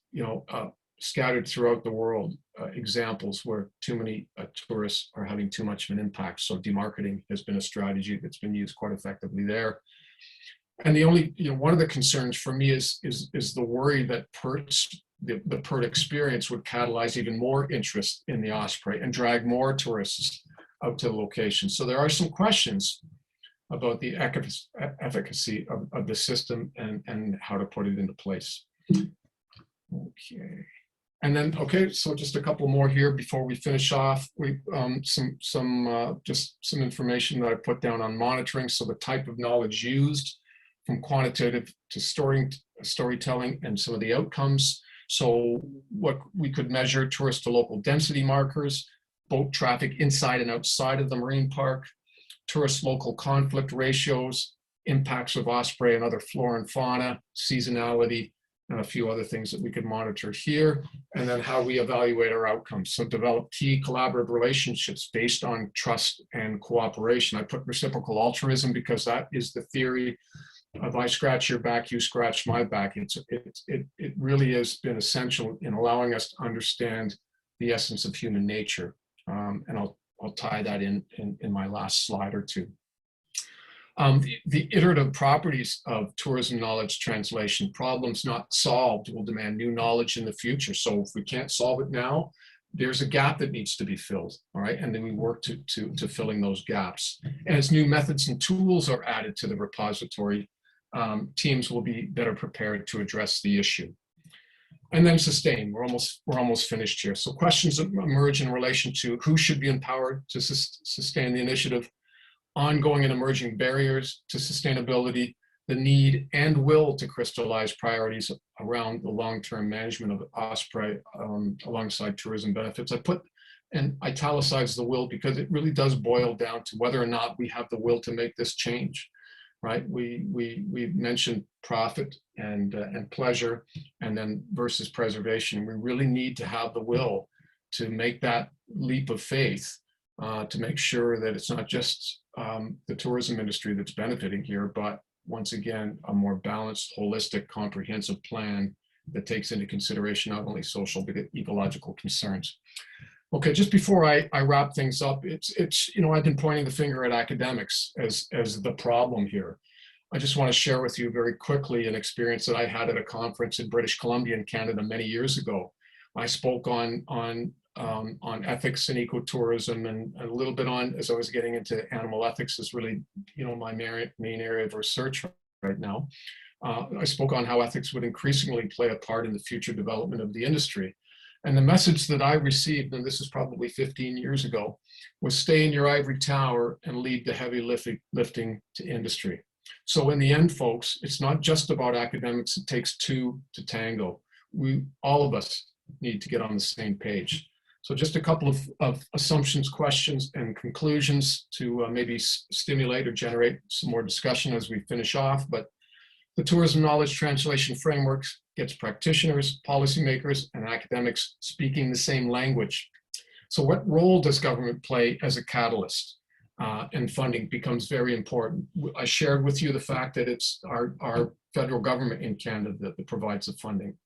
scattered throughout the world, examples where too many tourists are having too much of an impact. So demarketing has been a strategy that's been used quite effectively there. And the only, one of the concerns for me is the worry that the PERT experience would catalyze even more interest in the osprey and drag more tourists out to the location. So there are some questions about the efficacy of the system and how to put it into place. Okay. And then, so just a couple more here before we finish off. We just some information that I put down on monitoring. So the type of knowledge used, from quantitative to storytelling, and some of the outcomes. So what we could measure: tourist to local density markers, boat traffic inside and outside of the marine park, tourist local conflict ratios, impacts of osprey and other flora and fauna, seasonality, and a few other things that we could monitor here, and then how we evaluate our outcomes. So develop key collaborative relationships based on trust and cooperation. I put reciprocal altruism because that is the theory of I scratch your back, you scratch my back. It really has been essential in allowing us to understand the essence of human nature. And I'll tie that in my last slide or two. The iterative properties of tourism knowledge translation: problems not solved will demand new knowledge in the future. So if we can't solve it now, there's a gap that needs to be filled, all right? And then we work to filling those gaps. And as new methods and tools are added to the repository, teams will be better prepared to address the issue. And then sustain. We're almost finished here. So questions that emerge in relation to who should be empowered to sustain the initiative, ongoing and emerging barriers to sustainability, the need and will to crystallize priorities around the long-term management of osprey alongside tourism benefits. I put and italicized the will because it really does boil down to whether or not we have the will to make this change, right? We mentioned profit and pleasure, and then versus preservation. We really need to have the will to make that leap of faith to make sure that it's not just the tourism industry that's benefiting here, but once again, a more balanced, holistic, comprehensive plan that takes into consideration not only social but ecological concerns. Okay, just before I wrap things up, it's I've been pointing the finger at academics as the problem here. I just want to share with you very quickly an experience that I had at a conference in British Columbia in Canada many years ago. I spoke on ethics and ecotourism, and a little bit on, as I was getting into animal ethics, is really my main area of research right now. I spoke on how ethics would increasingly play a part in the future development of the industry. And the message that I received, and this is probably 15 years ago, was stay in your ivory tower and lead the heavy lifting to industry. So in the end, folks, it's not just about academics. It takes two to tango. All of us need to get on the same page. So just a couple of assumptions, questions, and conclusions to maybe stimulate or generate some more discussion as we finish off. But the tourism knowledge translation framework gets practitioners, policymakers, and academics speaking the same language. So what role does government play as a catalyst? And funding becomes very important. I shared with you the fact that it's our federal government in Canada that provides the funding.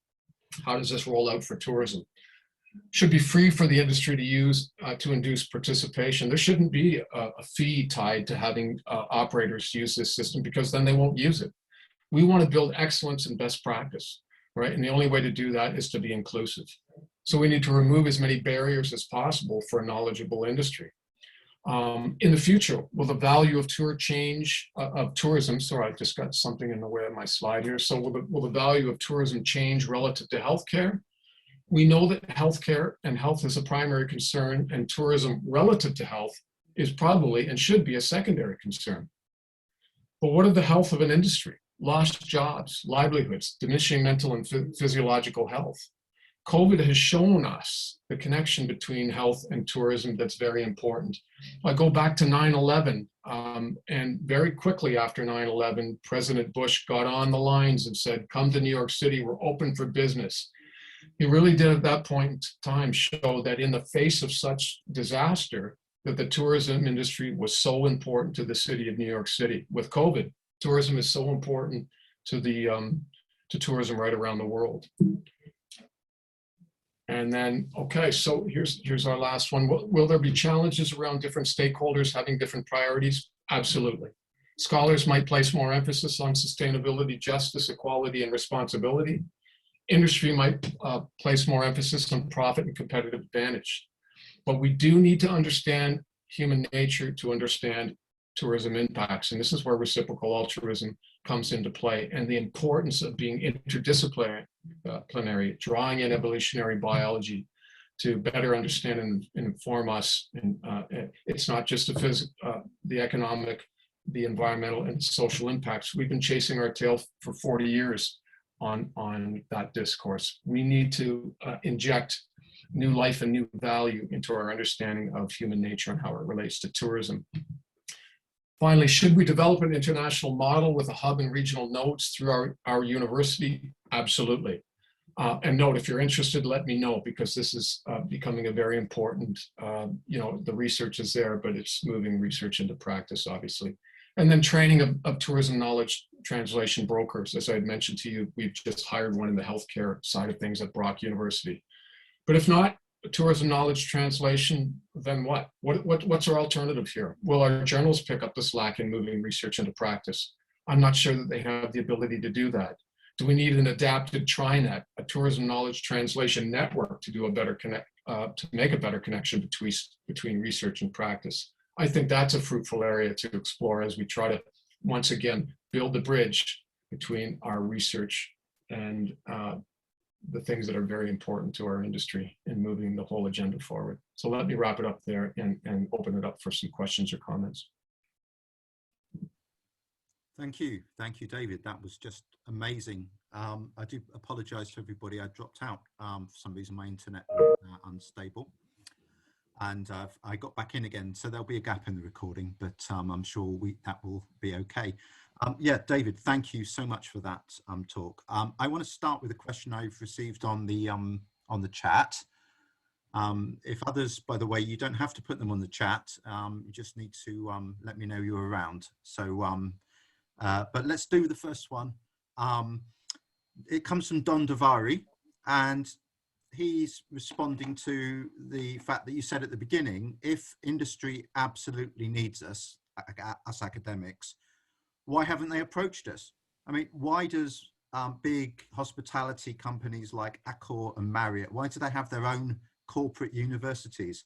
How does this roll out for tourism? Should be free for the industry to use to induce participation. There shouldn't be a fee tied to having operators use this system, because then they won't use it. We want to build excellence and best practice, right? And the only way to do that is to be inclusive. So we need to remove as many barriers as possible for a knowledgeable industry. In the future, will the value of tourism, sorry, I just got something in the way of my slide here. So will the value of tourism change relative to healthcare? We know that healthcare and health is a primary concern, and tourism relative to health is probably and should be a secondary concern. But what of the health of an industry? Lost jobs, livelihoods, diminishing mental and physiological health. COVID has shown us the connection between health and tourism that's very important. I go back to 9/11, and very quickly after 9/11, President Bush got on the lines and said, come to New York City, we're open for business. He really did at that point in time show that in the face of such disaster, that the tourism industry was so important to the city of New York City. With COVID, tourism is so important to to tourism right around the world. And then, okay, so here's our last one. Will there be challenges around different stakeholders having different priorities? Absolutely. Scholars might place more emphasis on sustainability, justice, equality, and responsibility. Industry might place more emphasis on profit and competitive advantage. But we do need to understand human nature to understand tourism impacts. And this is where reciprocal altruism comes into play, and the importance of being interdisciplinary, drawing in evolutionary biology to better understand and inform us. And it's not just the economic, the environmental and social impacts. We've been chasing our tail for 40 years on that discourse. We need to inject new life and new value into our understanding of human nature and how it relates to tourism. Finally, should we develop an international model with a hub and regional nodes through our university? Absolutely. And note, if you're interested, let me know, because this is becoming a very important, the research is there, but it's moving research into practice, obviously. And then training of tourism knowledge translation brokers. As I had mentioned to you, we've just hired one in the healthcare side of things at Brock University. But if not, tourism knowledge translation, then what? What's our alternative here? Will our journals pick up the slack in moving research into practice? I'm not sure that they have the ability to do that. Do we need an adapted TriNet, a tourism knowledge translation network, to do a better to make a better connection between research and practice? I think that's a fruitful area to explore as we try to, once again, build the bridge between our research and the things that are very important to our industry in moving the whole agenda forward. So let me wrap it up there and open it up for some questions or comments. Thank you, David. That was just amazing. I do apologise to everybody. I dropped out for some reason. My internet was unstable, and I got back in again. So there'll be a gap in the recording, but I'm sure that will be okay. Yeah, David, thank you so much for that talk. I want to start with a question I've received on the chat. If others, by the way, you don't have to put them on the chat. You just need to let me know you're around. So, but let's do the first one. It comes from Don Davari, and he's responding to the fact that you said at the beginning, if industry absolutely needs us academics, why haven't they approached us? I mean, why does big hospitality companies like Accor and Marriott, why do they have their own corporate universities?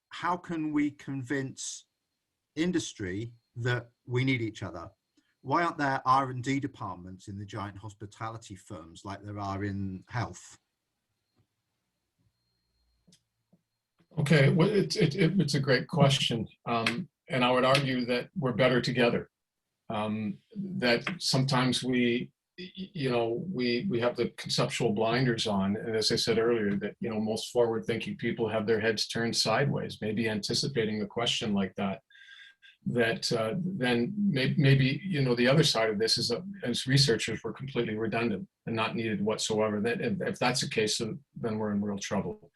How can we convince industry that we need each other? Why aren't there R&D departments in the giant hospitality firms like there are in health? Okay, well, it's a great question. And I would argue that we're better together. That sometimes we have the conceptual blinders on, and as I said earlier, that most forward-thinking people have their heads turned sideways, maybe anticipating a question like that. That then maybe the other side of this is that as researchers we're completely redundant and not needed whatsoever. That if that's the case, then we're in real trouble.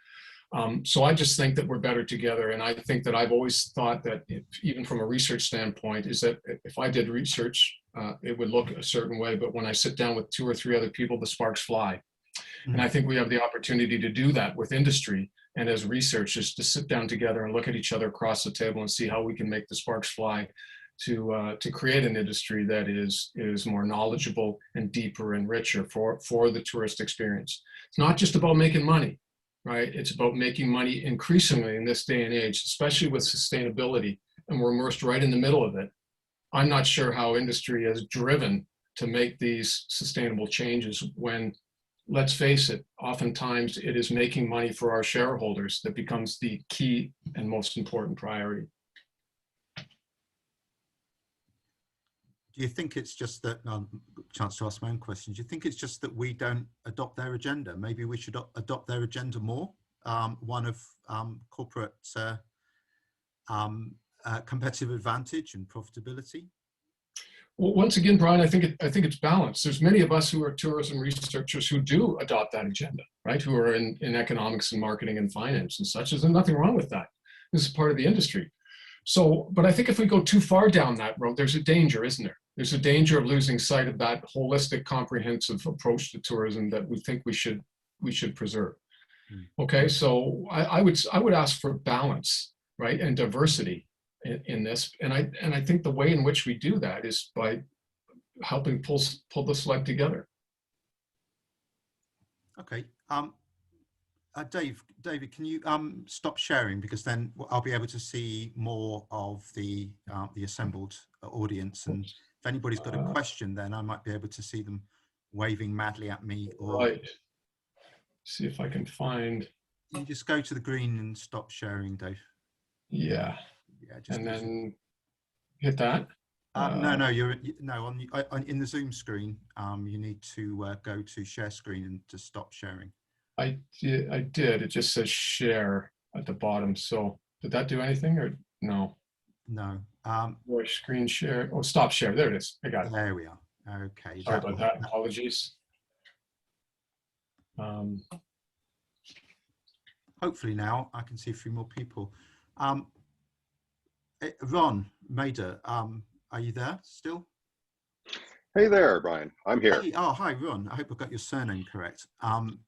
So I just think that we're better together, and I think that I've always thought that even from a research standpoint, is that if I did research, it would look a certain way, but when I sit down with 2 or 3 other people, the sparks fly. And I think we have the opportunity to do that with industry and as researchers, to sit down together and look at each other across the table and see how we can make the sparks fly to create an industry that is more knowledgeable and deeper and richer for the tourist experience. It's not just about making money. Right? It's about making money increasingly in this day and age, especially with sustainability, and we're immersed right in the middle of it. I'm not sure how industry is driven to make these sustainable changes when, let's face it, oftentimes it is making money for our shareholders that becomes the key and most important priority. Do you think it's just that, chance to ask my own question, do you think it's just that we don't adopt their agenda? Maybe we should adopt their agenda more, one of corporate competitive advantage and profitability? Well, once again, Brian, I think it's balanced. There's many of us who are tourism researchers who do adopt that agenda, right? Who are in economics and marketing and finance and such. There's nothing wrong with that. This is part of the industry. So, but I think if we go too far down that road, there's a danger, isn't there? There's a danger of losing sight of that holistic, comprehensive approach to tourism that we think we should preserve. Okay, so I would ask for balance, right, and diversity in this, and I think the way in which we do that is by helping pull the sled together. Okay. David, can you stop sharing, because then I'll be able to see more of the assembled audience, and if anybody's got a question, then I might be able to see them waving madly at me. Or right. See if I can find. You just go to the green and stop sharing, Dave. Yeah. Yeah. Just and then hit that. No, in the Zoom screen. You need to go to share screen and to stop sharing. I did. It just says share at the bottom. So did that do anything or no? No. Or screen share. Oh, stop share. There it is. I got it. There we are. Okay. Sorry about that. Apologies. Hopefully now I can see a few more people. Ron Mader, are you there still? Hey there, Brian. I'm here. Hey, oh, hi, Ron. I hope I've got your surname correct.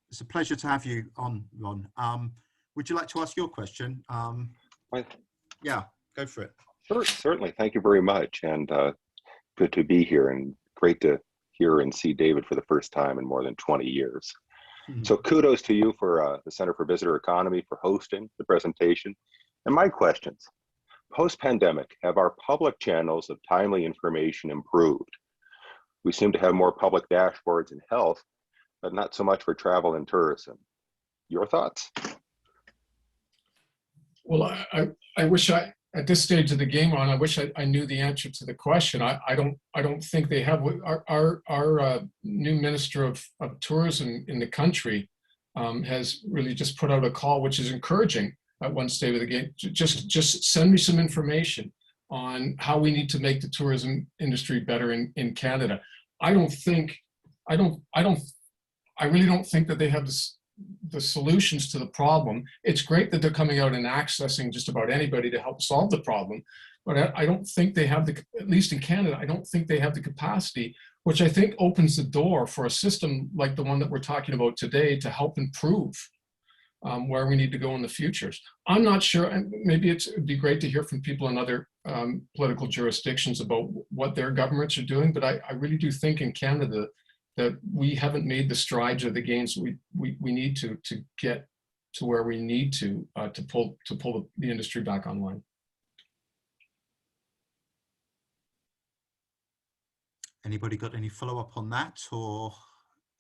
It's a pleasure to have you on, Ron. Would you like to ask your question? Yeah, go for it. Sure, certainly. Thank you very much. And good to be here, and great to hear and see David for the first time in more than 20 years. Mm-hmm. So kudos to you for the Center for Visitor Economy for hosting the presentation. And my questions: post-pandemic, have our public channels of timely information improved? We seem to have more public dashboards in health, but not so much for travel and tourism. Your thoughts? Well, I wish at this stage of the game, Ron, I wish I knew the answer to the question. I don't think they have. Our new Minister of Tourism in the country has really just put out a call, which is encouraging at one stage of the game. Just send me some information on how we need to make the tourism industry better in Canada. I really don't think that they have the solutions to the problem. It's great that they're coming out and accessing just about anybody to help solve the problem, but I don't think they have at least in Canada, I don't think they have the capacity, which I think opens the door for a system like the one that we're talking about today to help improve where we need to go in the futures. I'm not sure, and maybe it'd be great to hear from people in other political jurisdictions about what their governments are doing, but I really do think in Canada that we haven't made the strides or the gains we need to get to where we need to pull the industry back online. Anybody got any follow-up on that, or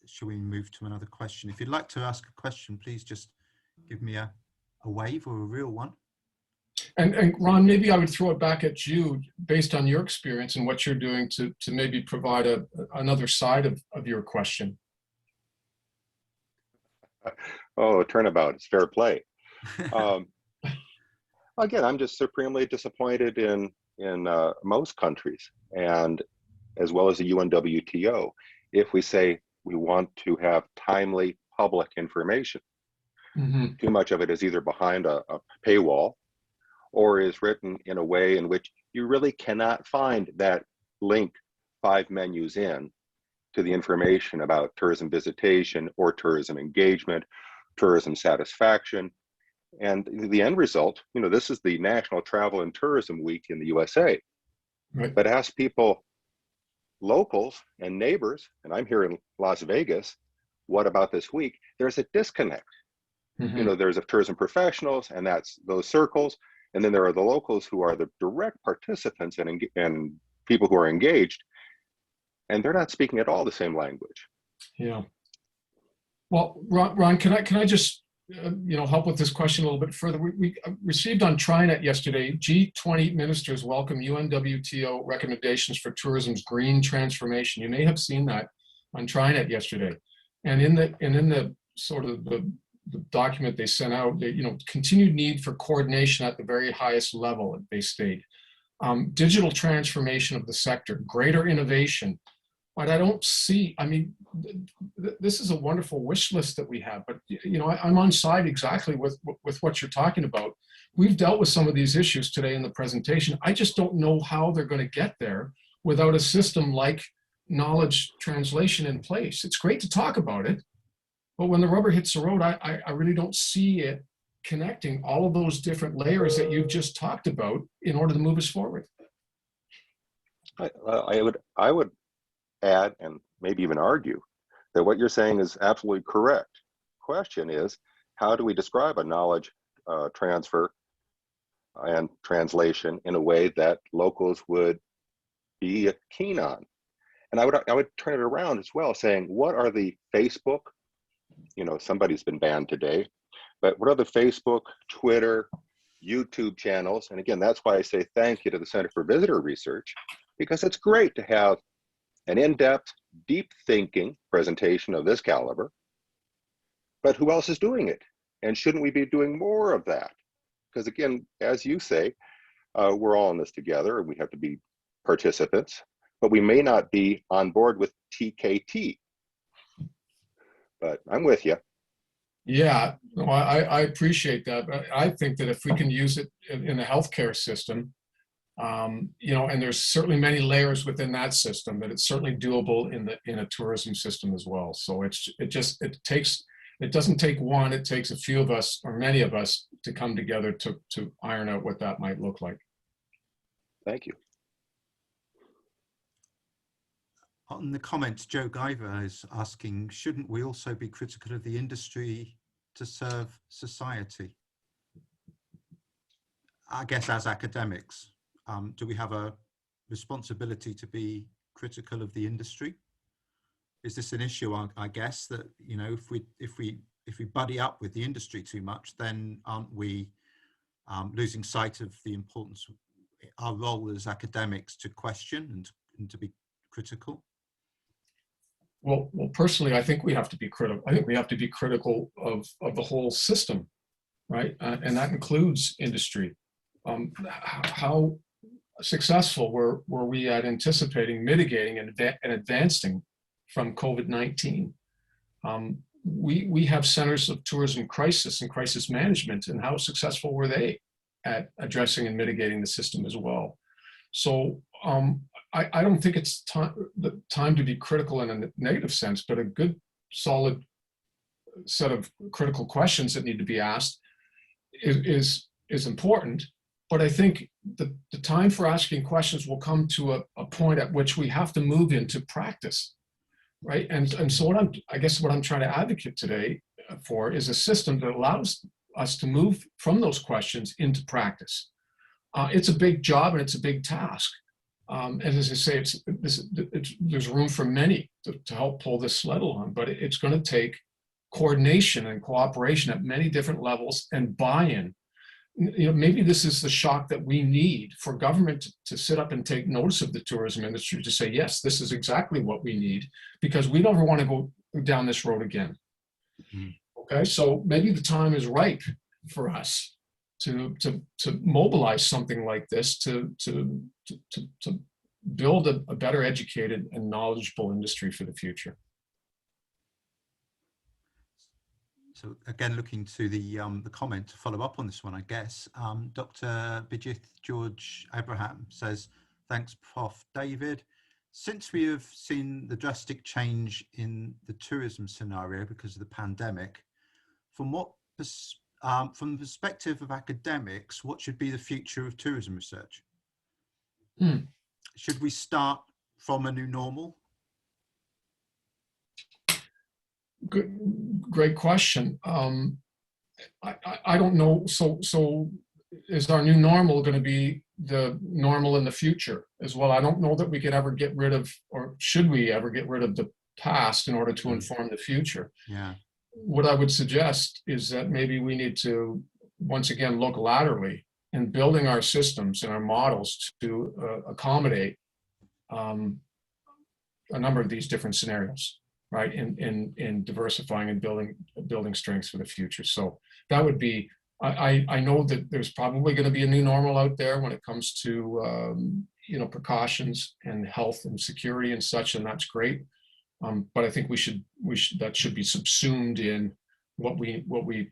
should we move to another question? If you'd like to ask a question, please just give me a wave or a real one. And Ron, maybe I would throw it back at you based on your experience and what you're doing to maybe provide another side of your question. Oh, turnabout, it's fair play. Again, I'm just supremely disappointed in most countries, and as well as the UNWTO, if we say we want to have timely public information. Mm-hmm. Too much of it is either behind a paywall, or is written in a way in which you really cannot find that link 5 menus in to the information about tourism visitation or tourism engagement, tourism satisfaction. And the end result, this is the National Travel and Tourism Week in the USA. Right. But ask people, locals and neighbors, and I'm here in Las Vegas, what about this week? There's a disconnect. Mm-hmm. There's tourism professionals, and that's those circles. And then there are the locals who are the direct participants and people who are engaged, and they're not speaking at all the same language. Yeah. Well, Ron, can I just help with this question a little bit further. We received on TriNet yesterday, G20 ministers welcome UNWTO recommendations for tourism's green transformation. You may have seen that on TriNet yesterday. And in the sort of the document they sent out, continued need for coordination at the very highest level, they state. Digital transformation of the sector, greater innovation. But I don't see, this is a wonderful wish list that we have, but I'm on side exactly with what you're talking about. We've dealt with some of these issues today in the presentation. I just don't know how they're going to get there without a system like knowledge translation in place. It's great to talk about it, but when the rubber hits the road, I really don't see it connecting all of those different layers that you've just talked about in order to move us forward. I would add, and maybe even argue, that what you're saying is absolutely correct. Question is, how do we describe a knowledge transfer and translation in a way that locals would be keen on? And I would turn it around as well, saying, what are the Facebook, somebody's been banned today, but what are the Facebook, Twitter, YouTube channels? And again, that's why I say thank you to the Center for Visitor Research, because it's great to have an in-depth, deep thinking presentation of this caliber, but who else is doing it? And shouldn't we be doing more of that? Because again, as you say, we're all in this together and we have to be participants, but we may not be on board with TKT. But I'm with you. Yeah, no, I appreciate that. But I think that if we can use it in the healthcare system, and there's certainly many layers within that system, but it's certainly doable in a tourism system as well. So it doesn't take one, it takes a few of us or many of us to come together to iron out what that might look like. Thank you. On the comments, Joe Guyver is asking, shouldn't we also be critical of the industry to serve society? I guess as academics, do we have a responsibility to be critical of the industry? Is this an issue, I guess, that, if we buddy up with the industry too much, then aren't we losing sight of the importance of our role as academics to question and to be critical? Well, personally, I think we have to be critical. I think we have to be critical of the whole system, right? And that includes industry. How successful were we at anticipating, mitigating, and advancing from COVID-19? We have centers of tourism crisis and crisis management, and how successful were they at addressing and mitigating the system as well? So I don't think it's the time to be critical in a negative sense, but a good, solid set of critical questions that need to be asked is important. But I think the time for asking questions will come to a point at which we have to move into practice, right? And so what I'm trying to advocate today for is a system that allows us to move from those questions into practice. It's a big job and it's a big task. And as I say, there's room for many to help pull this sled along, but it's going to take coordination and cooperation at many different levels and buy-in. Maybe this is the shock that we need for government to sit up and take notice of the tourism industry, to say, yes, this is exactly what we need, because we don't ever want to go down this road again. Mm-hmm. Okay, so maybe the time is ripe for us to mobilize something like this to build a better educated and knowledgeable industry for the future. So again, looking to the comment to follow up on this one, I guess, Dr. Bijith George Abraham says, thanks, Prof. David. Since we have seen the drastic change in the tourism scenario because of the pandemic, from the perspective of academics, what should be the future of tourism research? Should we start from a new normal? Great question. I don't know. So is our new normal going to be the normal in the future as well? I don't know that we could ever get rid of, or should we ever get rid of the past in order to inform the future? Yeah. what I would suggest is that maybe we need to, once again, look laterally in building our systems and our models to accommodate a number of these different scenarios, right? In diversifying and building strengths for the future. So that would be, I know that there's probably going to be a new normal out there when it comes to precautions and health and security and such, and that's great. But I think that should be subsumed in what we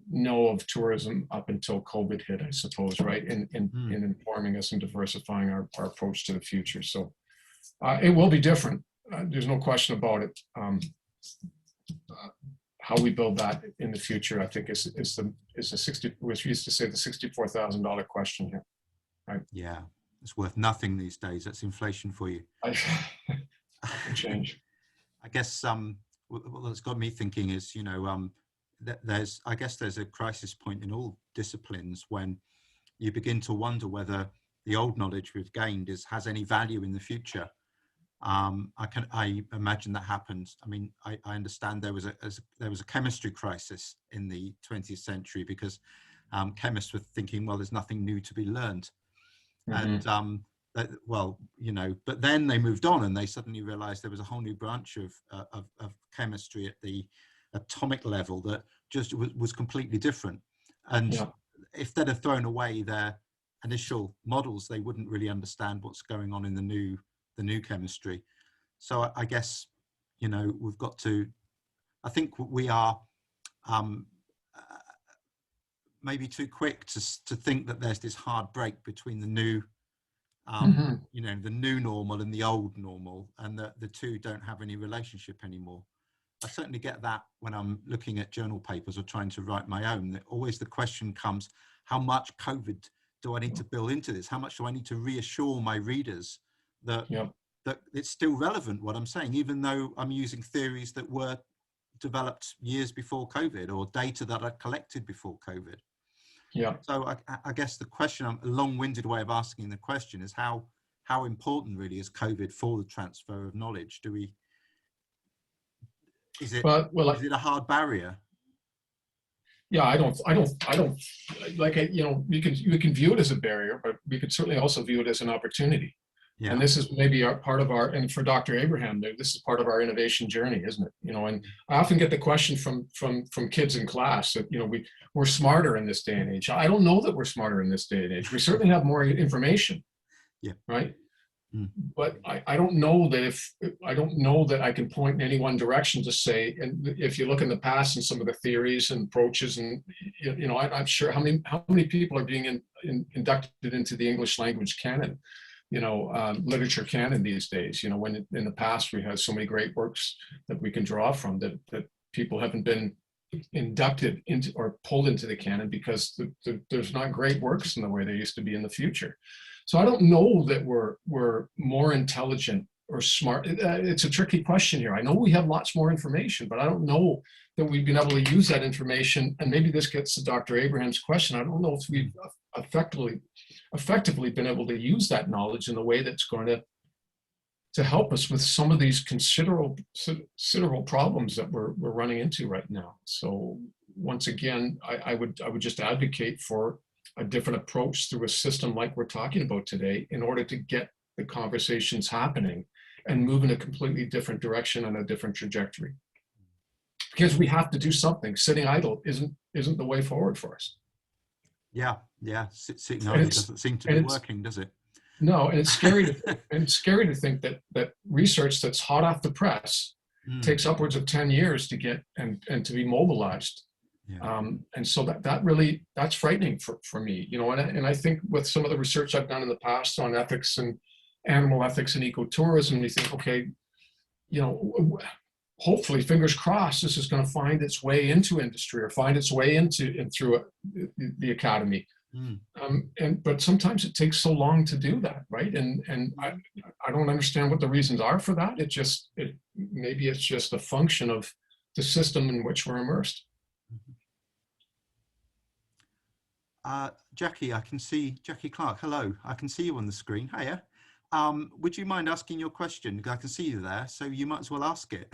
know of tourism up until COVID hit, I suppose, right? In informing us and diversifying our approach to the future. So it will be different. There's no question about it. How we build that in the future, I think, is the 60, which we used to say, the $64,000 question here. Right? Yeah, it's worth nothing these days. That's inflation for you. Change. I guess what that's got me thinking is, there's a crisis point in all disciplines when you begin to wonder whether the old knowledge we've gained has any value in the future. I imagine that happened. I mean, I understand there was a chemistry crisis in the 20th century because chemists were thinking, well, there's nothing new to be learned. And but then they moved on and they suddenly realized there was a whole new branch of chemistry at the atomic level that just was completely different. And if they'd have thrown away their initial models, they wouldn't really understand what's going on in the new chemistry. So I guess, we've got to, I think we are maybe too quick to think that there's this hard break between the new, the new normal and the old normal, and that the two don't have any relationship anymore. I certainly get that when I'm looking at journal papers or trying to write my own. That always the question comes, how much COVID do I need to build into this? How much do I need to reassure my readers that it's still relevant what I'm saying, even though I'm using theories that were developed years before COVID or data that I collected before COVID? So I guess the question, a long-winded way of asking the question, is how important really is COVID for the transfer of knowledge? Is it a hard barrier? Yeah, I don't like it. We can view it as a barrier, but we could certainly also view it as an opportunity. Yeah. And this is maybe part of our, and for Dr. Abraham, this is part of our innovation journey, isn't it? And I often get the question from kids in class that, we're smarter in this day and age. I don't know that we're smarter in this day and age. We certainly have more information. Yeah. Right. But I don't know that I can point in any one direction to say, and if you look in the past and some of the theories and approaches, and I'm sure how many people are being inducted into the English language canon, literature canon these days, when in the past we had so many great works that we can draw from that people haven't been inducted into or pulled into the canon because there's not great works in the way there used to be in the future. So I don't know that we're more intelligent or smart. It's a tricky question here. I know we have lots more information, but I don't know that we've been able to use that information. And maybe this gets to Dr. Abraham's question. I don't know if we've effectively been able to use that knowledge in a way that's going to help us with some of these considerable problems that we're running into right now. So once again, I would just advocate for a different approach through a system like we're talking about today in order to get the conversations happening and move in a completely different direction and a different trajectory. Because we have to do something. Sitting idle isn't the way forward for us. Yeah. Sitting idle doesn't seem to be working, does it? No, and it's scary to think that research that's hot off the press takes upwards of 10 years to get and to be mobilized. Yeah. And so that's frightening for me, and I think with some of the research I've done in the past on ethics and animal ethics and ecotourism, you think, okay, hopefully, fingers crossed, this is going to find its way into industry or find its way through the academy. But sometimes it takes so long to do that, right? And I don't understand what the reasons are for that. Maybe it's just a function of the system in which we're immersed. Jackie, I can see Jackie Clark. Hello, I can see you on the screen. Hiya. Would you mind asking your question? I can see you there, so you might as well ask it.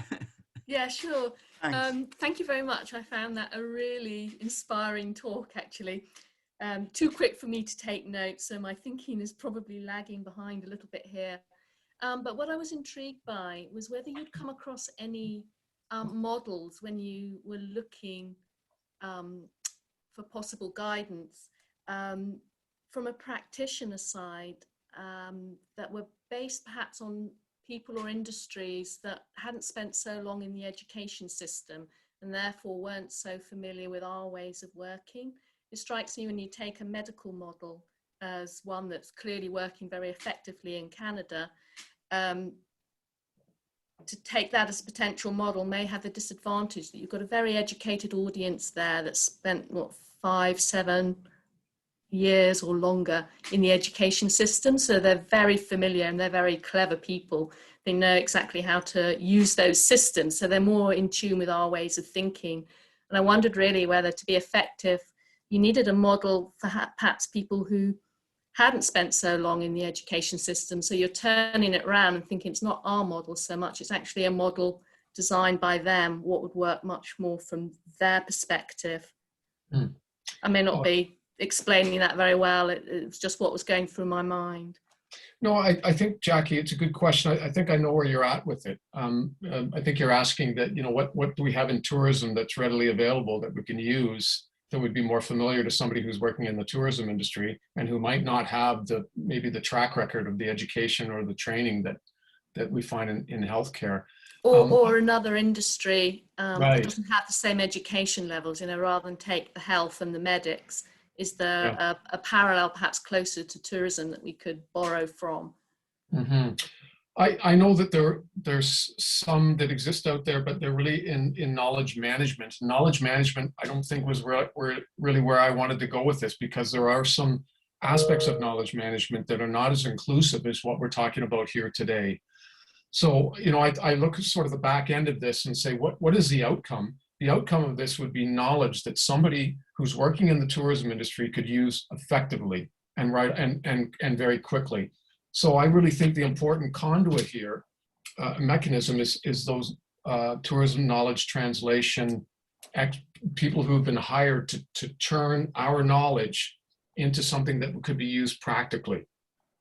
Yeah, sure. Thanks. Thank you very much. I found that a really inspiring talk, actually. Too quick for me to take notes, so my thinking is probably lagging behind a little bit here. But what I was intrigued by was whether you'd come across any models when you were looking for possible guidance from a practitioner side that were based perhaps on people or industries that hadn't spent so long in the education system and therefore weren't so familiar with our ways of working. It strikes me when you take a medical model as one that's clearly working very effectively in Canada, to take that as a potential model may have the disadvantage that you've got a very educated audience there that's spent, what, 5, 7 years or longer in the education system. So they're very familiar and they're very clever people. They know exactly how to use those systems. So they're more in tune with our ways of thinking. And I wondered really whether to be effective, you needed a model for perhaps people who hadn't spent so long in the education system. So you're turning it around and thinking it's not our model so much, it's actually a model designed by them, what would work much more from their perspective. I may not be explaining that very well. It was just what was going through my mind. No, I think, Jackie, it's a good question. I think I know where you're at with it. I think you're asking that, what do we have in tourism that's readily available that we can use that would be more familiar to somebody who's working in the tourism industry and who might not have maybe the track record of the education or the training that we find in healthcare. Or another industry right. that doesn't have the same education levels, rather than take the health and the medics. Is there a parallel perhaps closer to tourism that we could borrow from? Mm-hmm. I know that there's some that exist out there, but they're really in knowledge management. Knowledge management, I don't think was really where I wanted to go with this, because there are some aspects of knowledge management that are not as inclusive as what we're talking about here today. So, I look at sort of the back end of this and say, what is the outcome? The outcome of this would be knowledge that somebody who's working in the tourism industry could use effectively and very quickly. So I really think the important conduit here, mechanism is those tourism knowledge translation people who have been hired to turn our knowledge into something that could be used practically.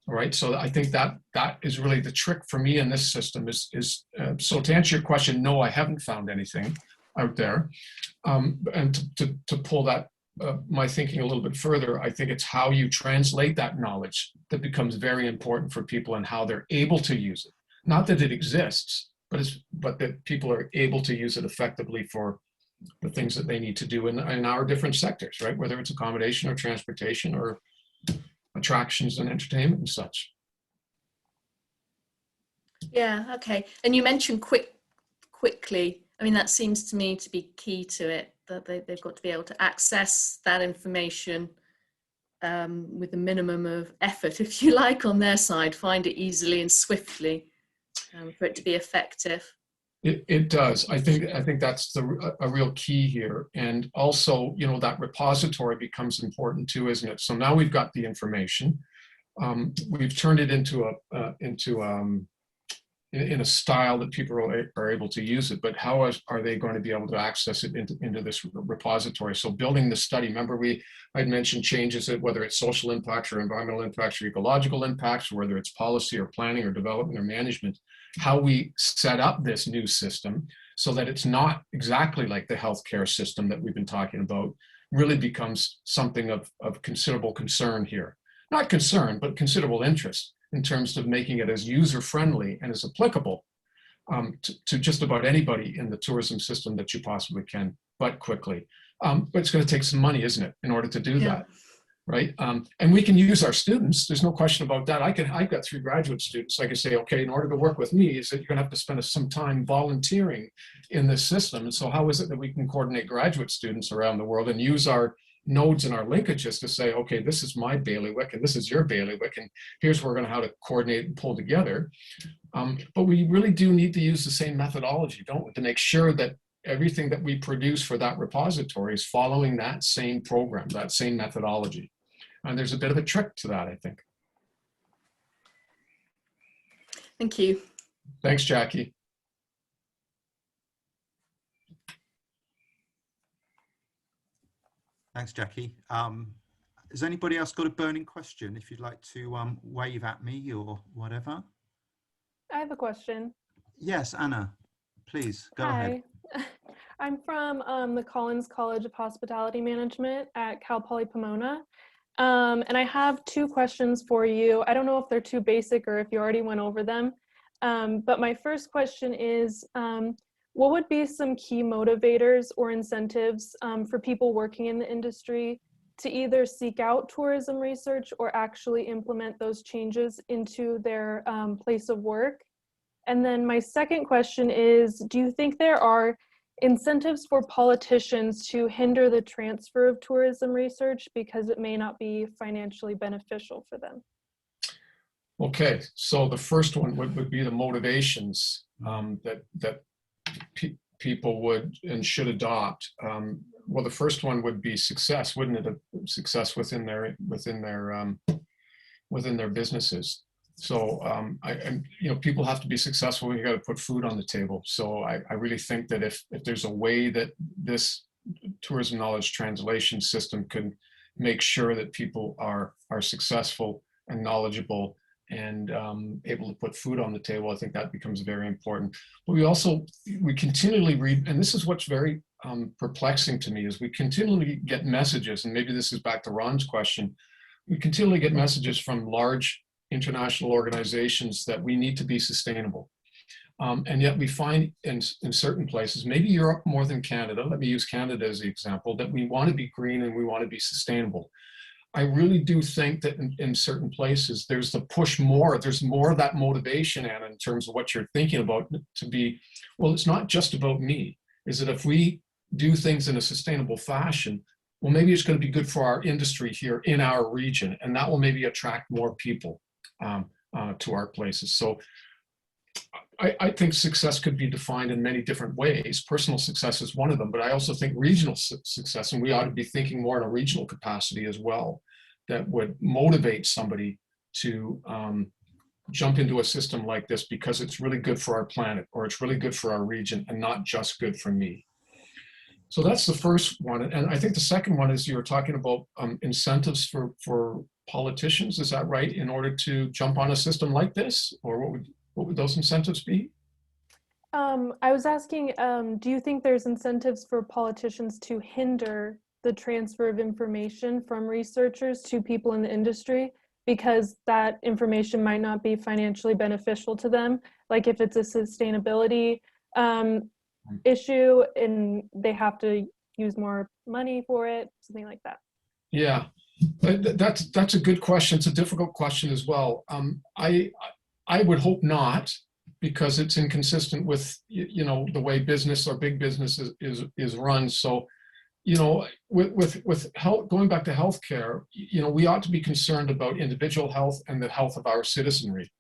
All right, so I think that is really the trick for me in this system so to answer your question, no, I haven't found anything out there. And to pull that my thinking a little bit further, I think it's how you translate that knowledge that becomes very important for people and how they're able to use it. Not that it exists, but that people are able to use it effectively for the things that they need to do in our different sectors, right? Whether it's accommodation or transportation or attractions and entertainment and such. Yeah, okay. And you mentioned quickly. I mean, that seems to me to be key to it, that they've got to be able to access that information with a minimum of effort, if you like, on their side, find it easily and swiftly for it to be effective. It does. I think that's a real key here. And also, that repository becomes important too, isn't it? So now we've got the information. We've turned it into in a style that people are able to use it, but how are they going to be able to access it into this repository? So building the study, remember I'd mentioned changes, whether it's social impacts or environmental impacts or ecological impacts, or whether it's policy or planning or development or management, how we set up this new system so that it's not exactly like the healthcare system that we've been talking about, really becomes something of considerable concern here. Not concern, but considerable interest in terms of making it as user-friendly and as applicable to just about anybody in the tourism system that you possibly can, but quickly. But it's going to take some money, isn't it, in order to do that, right? And we can use our students. There's no question about that. I've got 3 graduate students. I can say, okay, in order to work with me, is that you're going to have to spend some time volunteering in this system. And so how is it that we can coordinate graduate students around the world and use our nodes and our linkages to say, okay, this is my bailiwick and this is your bailiwick, and here's where we're going to how to coordinate and pull together. But we really do need to use the same methodology, don't we, to make sure that everything that we produce for that repository is following that same program, that same methodology. And there's a bit of a trick to that, I think. Thank you. Thanks, Jackie. Thanks, Jackie. Has anybody else got a burning question? If you'd like to wave at me or whatever. I have a question. Yes, Anna, please go ahead. Hi. I'm from the Collins College of Hospitality Management at Cal Poly Pomona. And I have two questions for you. I don't know if they're too basic or if you already went over them. But my first question is, what would be some key motivators or incentives for people working in the industry to either seek out tourism research or actually implement those changes into their place of work? And then my second question is, do you think there are incentives for politicians to hinder the transfer of tourism research because it may not be financially beneficial for them? Okay, so the first one would be the motivations that people would and should adopt. Well, the first one would be success, wouldn't it? Success within their businesses. So people have to be successful. We got to put food on the table. So I really think that if there's a way that this tourism knowledge translation system can make sure that people are successful and knowledgeable and able to put food on the table, I think that becomes very important. But we continually read, and this is what's very perplexing to me, is we continually get messages, and maybe this is back to Ron's question, we continually get messages from large international organizations that we need to be sustainable. And yet we find in certain places, maybe Europe more than Canada, let me use Canada as the example, that we want to be green and we want to be sustainable. I really do think that in certain places, there's the push more, there's more of that motivation, Anna, in terms of what you're thinking about to be, well, it's not just about me. Is that if we do things in a sustainable fashion, well, maybe it's going to be good for our industry here in our region, and that will maybe attract more people to our places. So I think success could be defined in many different ways. Personal success is one of them, but I also think regional success, and we ought to be thinking more in a regional capacity as well, that would motivate somebody to jump into a system like this because it's really good for our planet, or it's really good for our region, and not just good for me. So that's the first one. And I think the second one is you're talking about incentives for politicians, is that right, in order to jump on a system like this? Or what would those incentives be? I was asking, do you think there's incentives for politicians to hinder the transfer of information from researchers to people in the industry because that information might not be financially beneficial to them? Like if it's a sustainability issue and they have to use more money for it, something like that. Yeah, that's a good question. It's a difficult question as well. I would hope not, because it's inconsistent with the way business or big business is run. So with health, going back to healthcare, we ought to be concerned about individual health and the health of our citizenry.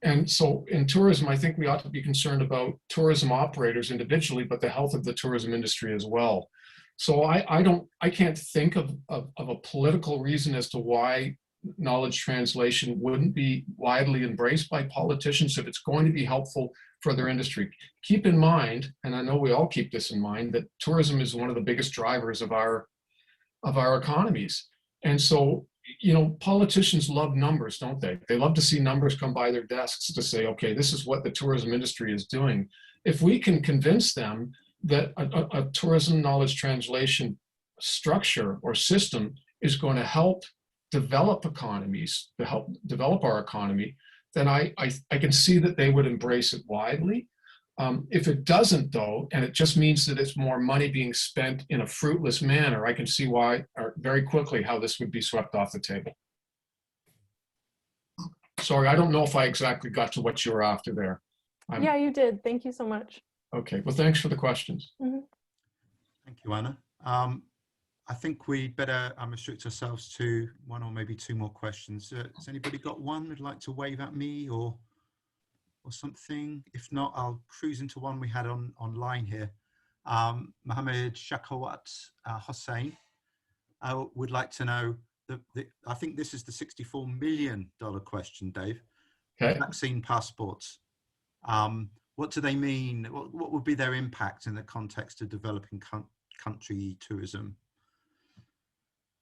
And so in tourism, I think we ought to be concerned about tourism operators individually, but the health of the tourism industry as well. So I can't think of a political reason as to why knowledge translation wouldn't be widely embraced by politicians if it's going to be helpful for their industry. Keep in mind, and I know we all keep this in mind, that tourism is one of the biggest drivers of our economies. And so, politicians love numbers, don't they? They love to see numbers come by their desks to say, okay, this is what the tourism industry is doing. If we can convince them that a tourism knowledge translation structure or system is going to help develop economies, to help develop our economy, then I can see that they would embrace it widely. If it doesn't, though, and it just means that it's more money being spent in a fruitless manner, I can see why, or very quickly, how this would be swept off the table. Sorry, I don't know if I exactly got to what you were after there. Yeah, you did. Thank you so much. Okay, well, thanks for the questions. Mm-hmm. Thank you, Anna. I think we'd better restrict ourselves to one or maybe two more questions. Has anybody got one who'd like to wave at me or something? If not, I'll cruise into one we had online here. Mohammed Shakawat Hossein would like to know, I think this is the $64 million question, Dave. Okay. Vaccine passports. What do they mean? What would be their impact in the context of developing country tourism?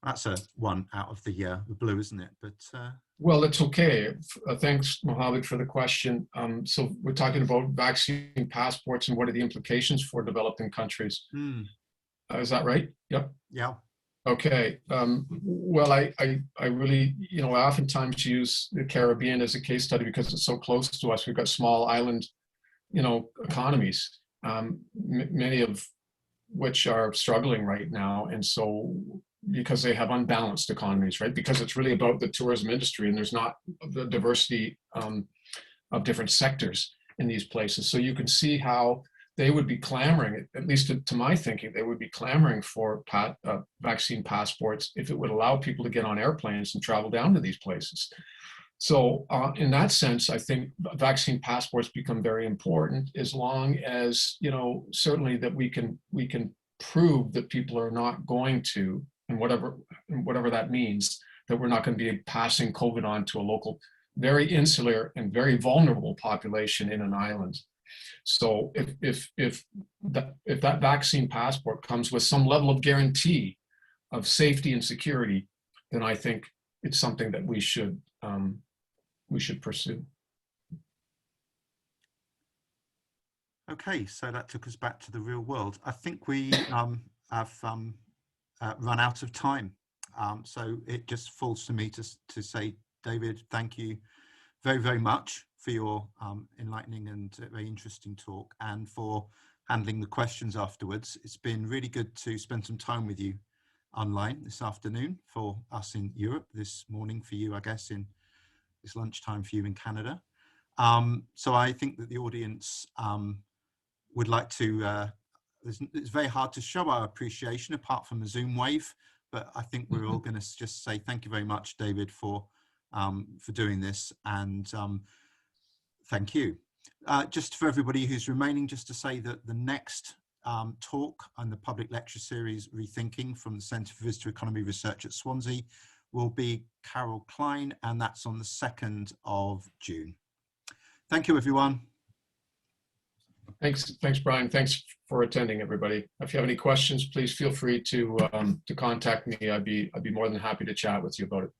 That's a one out of the blue, isn't it? But Well, it's okay. Thanks, Mohammed, for the question. So we're talking about vaccine passports and what are the implications for developing countries. Is that right? Yep. yeah. Okay. Well, I really, I oftentimes use the Caribbean as a case study because it's so close to us. We've got small island, economies, many of which are struggling right now. And so because they have unbalanced economies, right? Because it's really about the tourism industry and there's not the diversity of different sectors in these places. So you can see how they would be clamoring, at least to my thinking, they would be clamoring for vaccine passports if it would allow people to get on airplanes and travel down to these places. So in that sense, I think vaccine passports become very important as long as, certainly that we can prove that people are not going to, and whatever that means, that we're not going to be passing COVID on to a local, very insular and very vulnerable population in an island. So if that vaccine passport comes with some level of guarantee of safety and security, then I think it's something that we should pursue. Okay, so that took us back to the real world. I think we have run out of time. So it just falls to me to say, David, thank you very, very much for your enlightening and very interesting talk and for handling the questions afterwards. It's been really good to spend some time with you online this afternoon for us in Europe, this morning for you, I guess, in this lunchtime for you in Canada. So I think that the audience would like to, it's very hard to show our appreciation apart from a Zoom wave, but I think we're all going to just say thank you very much, David, for doing this, and thank you. Just for everybody who's remaining, just to say that the next talk on the public lecture series, Rethinking, from the Centre for Visitor Economy Research at Swansea, will be Carol Klein, and that's on the 2nd of June. Thank you, everyone. Thanks, Brian. Thanks for attending, everybody. If you have any questions, please feel free to contact me. I'd be more than happy to chat with you about it.